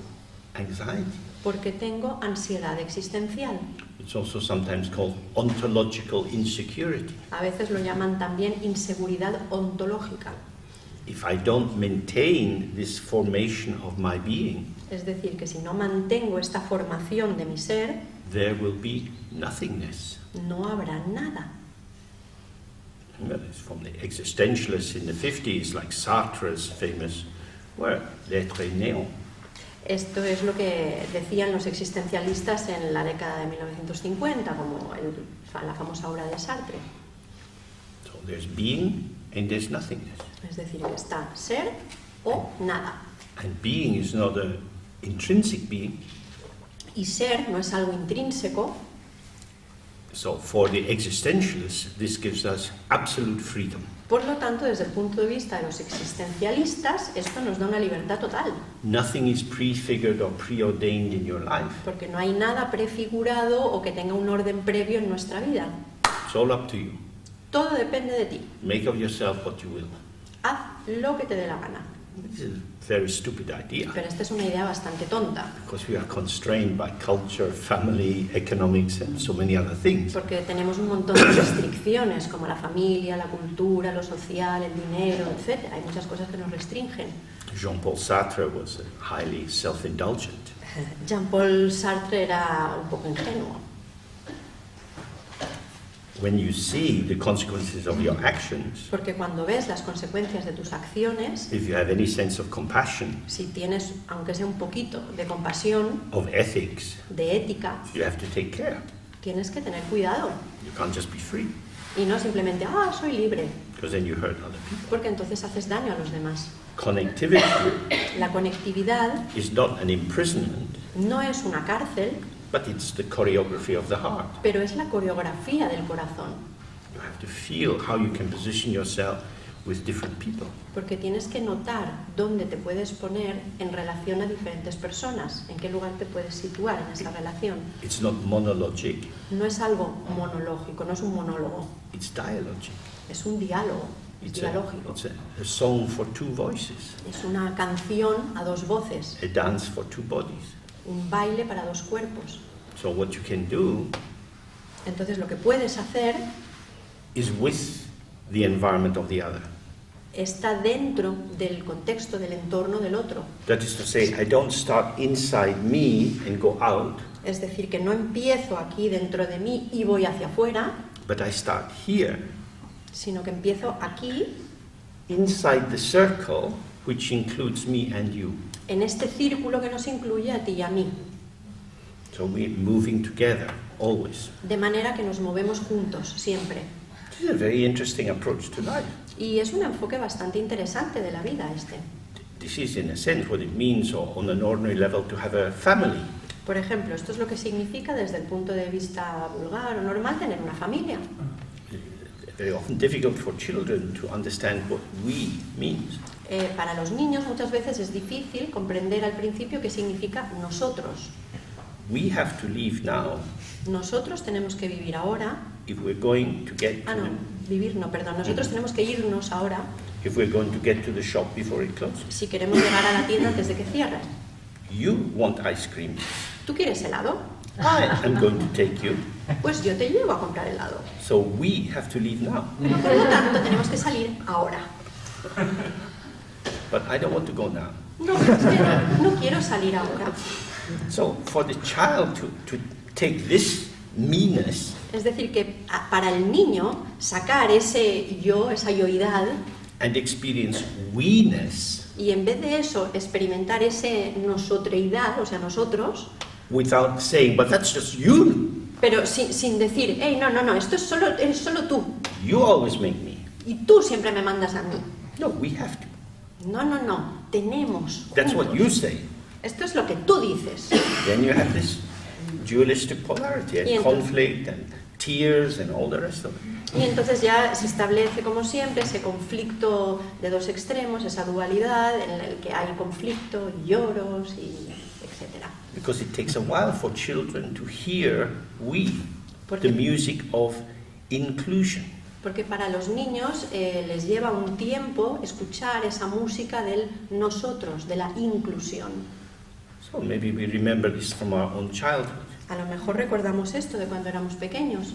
Speaker 1: anxiety.
Speaker 2: Porque tengo ansiedad existencial.
Speaker 1: It's also sometimes called ontological insecurity.
Speaker 2: A veces lo llaman también inseguridad ontológica.
Speaker 1: If I don't maintain this formation of my being,
Speaker 2: Es decir, que si no mantengo esta formación de mi ser,
Speaker 1: there will be nothingness.
Speaker 2: no habrá nada.
Speaker 1: Well, it's from the existentialists in the 50s, like Sartre's famous work, L'être est néant.
Speaker 2: Esto es lo que decían los existencialistas en la década de 1950, como la famosa obra de Sartre.
Speaker 1: So there's being and there's nothingness.
Speaker 2: Es decir, que está ser o nada.
Speaker 1: And being is not an intrinsic being.
Speaker 2: Y ser no es algo intrínseco.
Speaker 1: So for the existentialists, this gives us absolute freedom.
Speaker 2: Por lo tanto, desde el punto de vista de los existencialistas, esto nos da una libertad total.
Speaker 1: Nothing is prefigured or preordained in your life.
Speaker 2: Porque no hay nada prefigurado o que tenga un orden previo en nuestra vida.
Speaker 1: It's all up to you.
Speaker 2: Todo depende de ti.
Speaker 1: Make of yourself what you will.
Speaker 2: Haz lo que te dé la gana.
Speaker 1: This is a very stupid idea
Speaker 2: Pero esta es una idea bastante tonta.
Speaker 1: because we are constrained by culture, family, economics, and so many other things.
Speaker 2: Porque tenemos un montón de restricciones, como la familia, la cultura, lo social, el dinero, etc. Hay muchas cosas que nos restringen.
Speaker 1: Jean-Paul Sartre was highly self-indulgent.
Speaker 2: Jean-Paul Sartre era un poco ingenuo.
Speaker 1: When you see the consequences of your actions,
Speaker 2: Porque cuando ves las consecuencias de tus acciones,
Speaker 1: if you have any sense of compassion,
Speaker 2: si tienes, aunque sea un poquito, de compasión,
Speaker 1: of ethics,
Speaker 2: de ética,
Speaker 1: you have to take care.
Speaker 2: tienes que tener cuidado.
Speaker 1: You can't just be free,
Speaker 2: Y no simplemente, soy libre,
Speaker 1: because then you hurt other people.
Speaker 2: porque entonces haces daño a los demás.
Speaker 1: Connectivity
Speaker 2: La conectividad
Speaker 1: is not an imprisonment,
Speaker 2: no es una cárcel,
Speaker 1: but it's the choreography of the heart.
Speaker 2: pero es la coreografía del corazón.
Speaker 1: You have to feel how you can position yourself with different people.
Speaker 2: Porque tienes que notar dónde te puedes poner en relación a diferentes personas, en qué lugar te puedes situar en esa relación.
Speaker 1: It's not monologic,
Speaker 2: No es algo monológico, no es un monólogo,
Speaker 1: it's dialogic.
Speaker 2: es un diálogo, es dialógico.
Speaker 1: It's a song for two voices,
Speaker 2: Es una canción a dos voces,
Speaker 1: a dance for two bodies.
Speaker 2: un baile para dos cuerpos.
Speaker 1: So what you can do
Speaker 2: Entonces lo que puedes hacer
Speaker 1: is with the environment of the other.
Speaker 2: está dentro del contexto, del entorno del otro.
Speaker 1: That is to say, I don't start inside me and go out,
Speaker 2: Es decir, que no empiezo aquí dentro de mí y voy hacia afuera,
Speaker 1: but I start here,
Speaker 2: sino que empiezo aquí,
Speaker 1: inside the circle, which includes me and you.
Speaker 2: en este círculo que nos incluye a ti y a mí.
Speaker 1: So we're moving together, always.
Speaker 2: De manera que nos movemos juntos, siempre.
Speaker 1: This is a very interesting approach to life.
Speaker 2: Y es un enfoque bastante interesante de la vida este.
Speaker 1: This is, in a sense, what it means on an ordinary level to have a family.
Speaker 2: Por ejemplo, esto es lo que significa desde el punto de vista vulgar o normal tener una familia.
Speaker 1: Very often difficult for children to understand what we means.
Speaker 2: Para los niños muchas veces es difícil comprender al principio qué significa nosotros.
Speaker 1: We have to leave now
Speaker 2: Nosotros tenemos que vivir ahora.
Speaker 1: if we're going to get to
Speaker 2: Vivir no, perdón. Nosotros tenemos que irnos ahora
Speaker 1: if we're going to get to the shop before it closes.
Speaker 2: si queremos llegar a la tienda antes de que cierre.
Speaker 1: You want ice cream.
Speaker 2: ¿Tú quieres helado?
Speaker 1: I am going to take you.
Speaker 2: Pues yo te llevo a comprar helado.
Speaker 1: So we have to leave now.
Speaker 2: Por lo tanto, tenemos que salir ahora.
Speaker 1: But I don't want to go now.
Speaker 2: No, es que no quiero salir ahora.
Speaker 1: So for the child to take this meanness
Speaker 2: Es decir, que para el niño sacar ese yo, esa yoidad,
Speaker 1: and experience we-ness
Speaker 2: Y en vez de eso, experimentar ese nosotreidad, o sea, nosotros,
Speaker 1: without saying, but that's just you.
Speaker 2: pero sin decir, hey, no, esto eres solo tú.
Speaker 1: You always make me.
Speaker 2: Y tú siempre me mandas a mí.
Speaker 1: No, we have to.
Speaker 2: No, tenemos.
Speaker 1: That's what
Speaker 2: juntos.
Speaker 1: you say.
Speaker 2: Esto es lo que tú dices.
Speaker 1: Then you have this dualistic polarity and
Speaker 2: Y entonces-
Speaker 1: conflict and tears and all the rest of it.
Speaker 2: Y entonces ya se establece, como siempre, ese conflicto de dos extremos, esa dualidad en el que hay conflicto, y lloros, y etcétera.
Speaker 1: Because it takes a while for children to hear we,
Speaker 2: Porque-
Speaker 1: the music of inclusion.
Speaker 2: Porque para los niños les lleva un tiempo escuchar esa música del nosotros, de la inclusión.
Speaker 1: So maybe we remember this from our own childhood.
Speaker 2: A lo mejor recordamos esto de cuando éramos pequeños.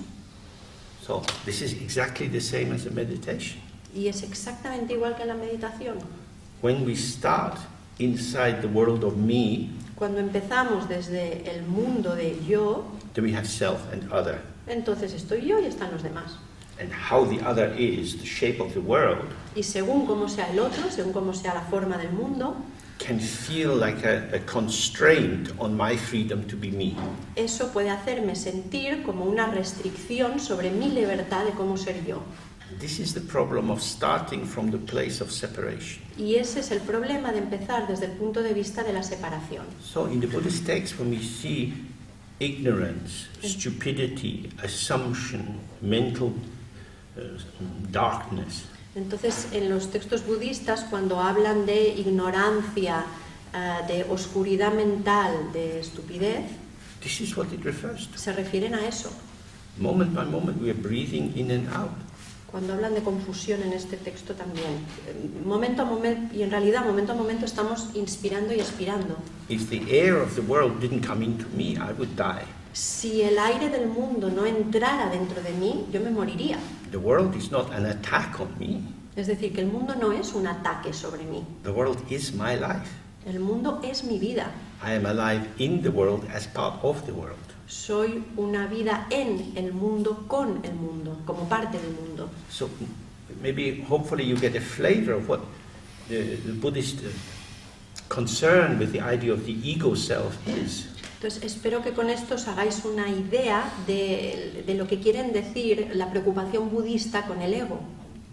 Speaker 1: So this is exactly the same as a meditation.
Speaker 2: Y es exactamente igual que en la meditación.
Speaker 1: When we start inside the world of me,
Speaker 2: Cuando empezamos desde el mundo de yo,
Speaker 1: then we have self and other.
Speaker 2: entonces estoy yo y están los demás.
Speaker 1: And how the other is, the shape of the world,
Speaker 2: Y según cómo sea el otro, según cómo sea la forma del mundo,
Speaker 1: can feel like a constraint on my freedom to be me.
Speaker 2: eso puede hacerme sentir como una restricción sobre mi libertad de cómo ser yo.
Speaker 1: This is the problem of starting from the place of separation.
Speaker 2: Y ese es el problema de empezar desde el punto de vista de la separación.
Speaker 1: So in the Buddhist text, when we see ignorance, stupidity, assumption, mental darkness,
Speaker 2: Entonces, en los textos budistas, cuando hablan de ignorancia, de oscuridad mental, de estupidez,
Speaker 1: this is what it refers to.
Speaker 2: se refieren a eso.
Speaker 1: Moment by moment, we are breathing in and out.
Speaker 2: Cuando hablan de confusión en este texto también. Momento a momento, y en realidad, momento a momento estamos inspirando y expirando.
Speaker 1: If the air of the world didn't come into me, I would die.
Speaker 2: Si el aire del mundo no entrara dentro de mí, yo me moriría.
Speaker 1: The world is not an attack on me.
Speaker 2: Es decir, que el mundo no es un ataque sobre mí.
Speaker 1: The world is my life.
Speaker 2: El mundo es mi vida.
Speaker 1: I am alive in the world as part of the world.
Speaker 2: Soy una vida en el mundo, con el mundo, como parte del mundo.
Speaker 1: So maybe, hopefully, you get a flavor of what the Buddhist concern with the idea of the ego self is.
Speaker 2: Entonces, espero que con esto os hagáis una idea de lo que quieren decir la preocupación budista con el ego.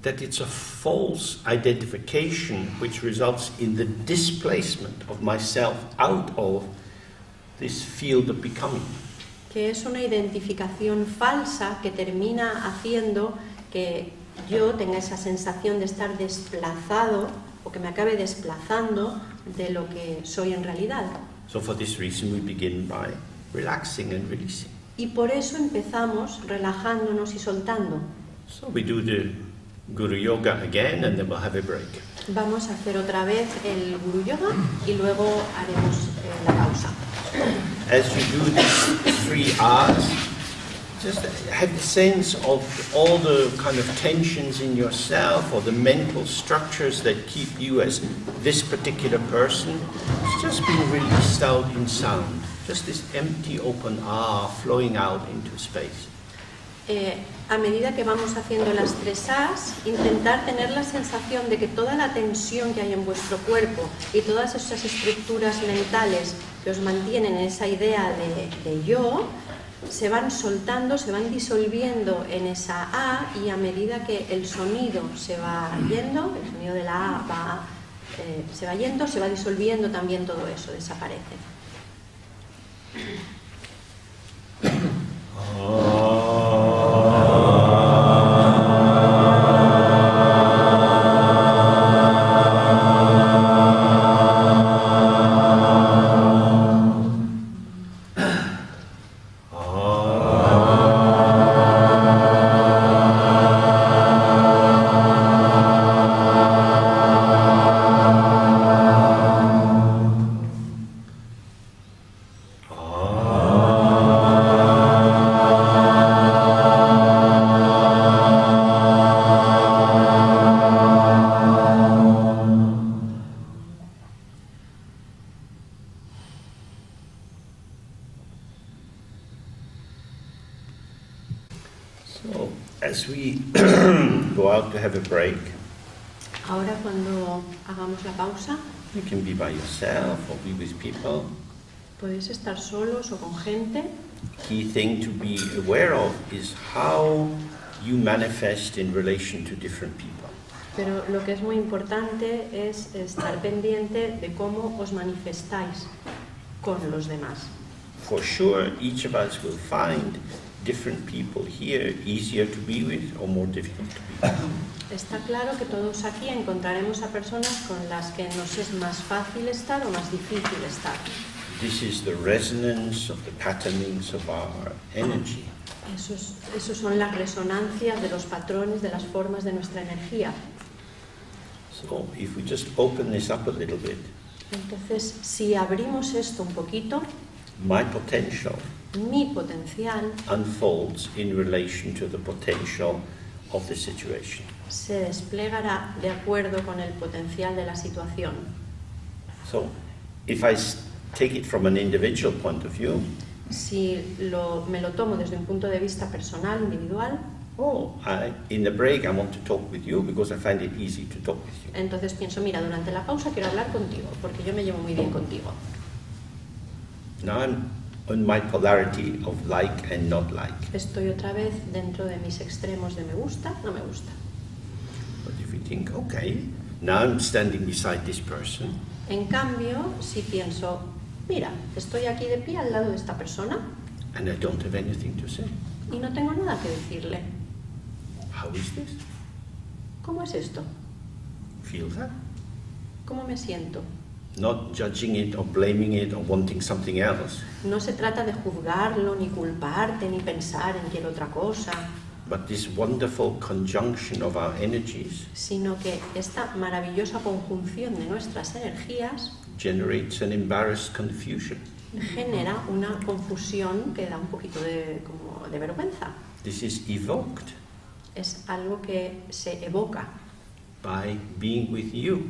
Speaker 1: That it's a false identification which results in the displacement of myself out of this field of becoming.
Speaker 2: Que es una identificación falsa que termina haciendo que yo tenga esa sensación de estar desplazado o que me acabe desplazando de lo que soy en realidad.
Speaker 1: So for this reason we begin by relaxing and releasing.
Speaker 2: Y por eso empezamos relajándonos y soltando.
Speaker 1: So we do the Guru Yoga again and then we'll have a break.
Speaker 2: Vamos a hacer otra vez el Guru Yoga y luego haremos la pausa.
Speaker 1: As you do these 3 hours, just have the sense of all the kind of tensions in yourself or the mental structures that keep you as this particular person. It's just being released out in sound. Just this empty, open flowing out into space.
Speaker 2: A medida que vamos haciendo las 3 As, intentar tener la sensación de que toda la tensión que hay en vuestro cuerpo y todas esas estructuras mentales que os mantienen en esa idea de yo, se van soltando, se van disolviendo en esa A, y a medida que el sonido se va yendo, el sonido de la A se va yendo, se va disolviendo también todo eso, desaparece. So, as we go out to have a break, Ahora cuando hagamos la pausa,
Speaker 1: You can be by yourself or be with people.
Speaker 2: podéis estar solos o con gente.
Speaker 1: Key thing to be aware of is how you manifest in relation to different people.
Speaker 2: Pero lo que es muy importante es estar pendiente de cómo os manifestáis con los demás.
Speaker 1: For sure, each of us will find different people here easier to be with or more difficult to be with.
Speaker 2: Está claro que todos aquí encontraremos a personas con las que nos es más fácil estar o más difícil estar.
Speaker 1: This is the resonance of the patternings of our energy.
Speaker 2: Esos son las resonancias de los patrones, de las formas de nuestra energía.
Speaker 1: So if we just open this up a little bit,
Speaker 2: Entonces, si abrimos esto un poquito,
Speaker 1: my potential
Speaker 2: mi potencial
Speaker 1: unfolds in relation to the potential of the situation.
Speaker 2: se desplegará de acuerdo con el potencial de la situación.
Speaker 1: So if I take it from an individual point of view,
Speaker 2: Si me lo tomo desde un punto de vista personal, individual,
Speaker 1: in the break I want to talk with you because I find it easy to talk with you.
Speaker 2: entonces pienso, mira, durante la pausa quiero hablar contigo, porque yo me llevo muy bien contigo.
Speaker 1: Now I'm on my polarity of like and not like.
Speaker 2: Estoy otra vez dentro de mis extremos de me gusta, no me gusta.
Speaker 1: But if we think, okay, now I'm standing beside this person,
Speaker 2: En cambio, si pienso, mira, estoy aquí de pie al lado de esta persona
Speaker 1: and I don't have anything to say.
Speaker 2: y no tengo nada que decirle.
Speaker 1: How is this?
Speaker 2: ¿Cómo es esto?
Speaker 1: Feel that?
Speaker 2: ¿Cómo me siento?
Speaker 1: Not judging it or blaming it or wanting something else,
Speaker 2: No se trata de juzgarlo, ni culparte, ni pensar en quiero otra cosa,
Speaker 1: but this wonderful conjunction of our energies
Speaker 2: sino que esta maravillosa conjunción de nuestras energías
Speaker 1: generates an embarrassed confusion.
Speaker 2: genera una confusión que da un poquito como de vergüenza.
Speaker 1: This is evoked
Speaker 2: Es algo que se evoca.
Speaker 1: by being with you.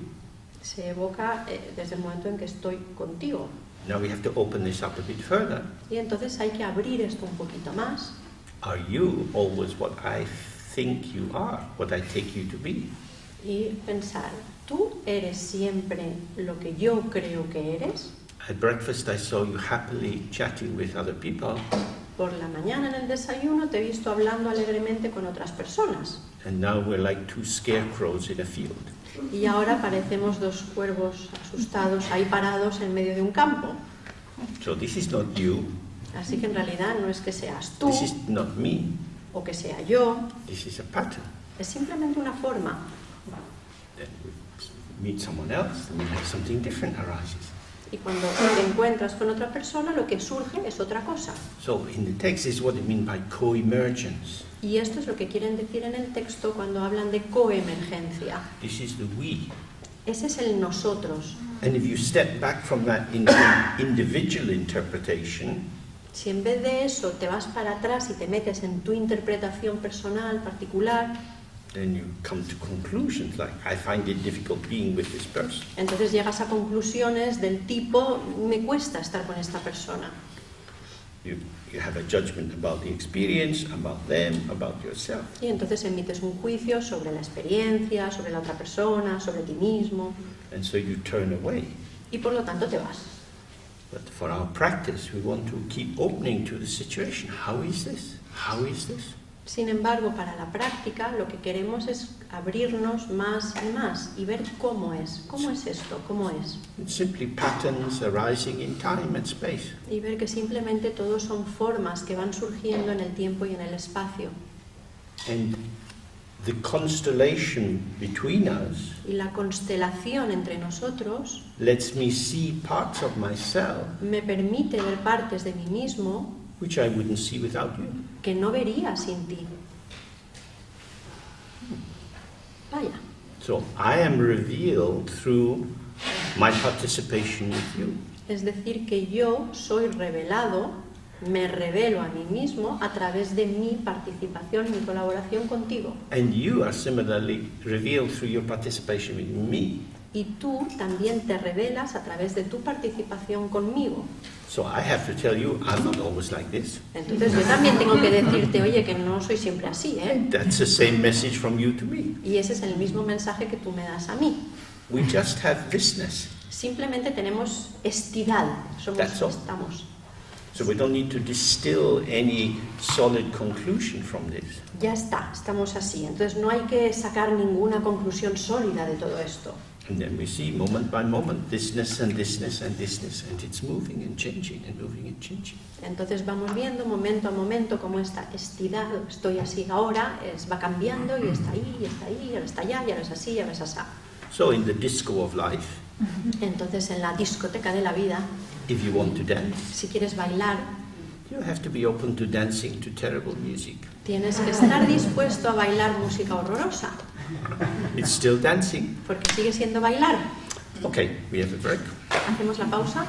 Speaker 2: Se evoca desde el momento en que estoy contigo.
Speaker 1: Now we have to open this up a bit further.
Speaker 2: Y entonces hay que abrir esto un poquito más.
Speaker 1: Are you always what I think you are, what I take you to be?
Speaker 2: Y pensar, ¿tú eres siempre lo que yo creo que eres?
Speaker 1: At breakfast I saw you happily chatting with other people,
Speaker 2: Por la mañana en el desayuno te he visto hablando alegremente con otras personas.
Speaker 1: and now we're like two scarecrows in a field.
Speaker 2: Y ahora parecemos dos cuervos asustados ahí parados en medio de un campo.
Speaker 1: So this is not you,
Speaker 2: Así que en realidad no es que seas tú
Speaker 1: this is not me,
Speaker 2: o que sea yo,
Speaker 1: this is a pattern.
Speaker 2: es simplemente una forma.
Speaker 1: Then we meet someone else, and something different arises.
Speaker 2: Y cuando te encuentras con otra persona, lo que surge es otra cosa.
Speaker 1: So in the text is what it means by co-emergence.
Speaker 2: Y esto es lo que quieren decir en el texto cuando hablan de coemergencia.
Speaker 1: This is the we.
Speaker 2: Ese es el nosotros.
Speaker 1: And if you step back from that individual interpretation,
Speaker 2: Si en vez de eso te vas para atrás y te metes en tu interpretación personal, particular,
Speaker 1: then you come to conclusions like, I find it difficult being with this person.
Speaker 2: entonces llegas a conclusiones del tipo, me cuesta estar con esta persona.
Speaker 1: You have a judgment about the experience, about them, about yourself.
Speaker 2: Y entonces emites un juicio sobre la experiencia, sobre la otra persona, sobre ti mismo,
Speaker 1: And so you turn away.
Speaker 2: y por lo tanto te vas.
Speaker 1: But for our practice, we want to keep opening to the situation. How is this? How is this?
Speaker 2: Sin embargo, para la práctica lo que queremos es abrirnos más y ver cómo es esto, cómo es.
Speaker 1: It's simply patterns arising in time and space.
Speaker 2: Y ver que simplemente todos son formas que van surgiendo en el tiempo y en el espacio.
Speaker 1: And the constellation between us
Speaker 2: Y la constelación entre nosotros
Speaker 1: lets me see parts of myself
Speaker 2: me permite ver partes de mí mismo
Speaker 1: which I wouldn't see without you.
Speaker 2: que no vería sin ti. Vaya.
Speaker 1: So I am revealed through my participation with you.
Speaker 2: Es decir, que yo soy revelado, me revelo a mí mismo a través de mi participación, mi colaboración contigo.
Speaker 1: And you are similarly revealed through your participation with me.
Speaker 2: y tú también te revelas a través de tu participación conmigo.
Speaker 1: So I have to tell you, I'm not always like this.
Speaker 2: Entonces yo también tengo que decirte, oye, que no soy siempre así, ¿eh?
Speaker 1: That's the same message from you to me.
Speaker 2: Y ese es el mismo mensaje que tú me das a mí.
Speaker 1: We just have thisness.
Speaker 2: Simplemente tenemos estidad,
Speaker 1: That's all.
Speaker 2: estamos.
Speaker 1: So we don't need to distill any solid conclusion from this.
Speaker 2: Ya está, estamos así. Entonces no hay que sacar ninguna conclusión sólida de todo esto.
Speaker 1: And then we see moment by moment thisness and thisness and thisness, and it's moving and changing and moving and changing.
Speaker 2: Entonces vamos viendo momento a momento cómo esta estidad, estoy así ahora, va cambiando y está ahí, ahora está allá, y ahora es así, y ahora es así.
Speaker 1: So in the disco of life,
Speaker 2: Entonces en la discoteca de la vida,
Speaker 1: if you want to dance,
Speaker 2: si quieres bailar,
Speaker 1: you have to be open to dancing to terrible music.
Speaker 2: tienes que estar dispuesto a bailar música horrorosa,
Speaker 1: It's still dancing.
Speaker 2: porque sigue siendo bailar.
Speaker 1: Okay, we have a break.
Speaker 2: Hacemos la pausa.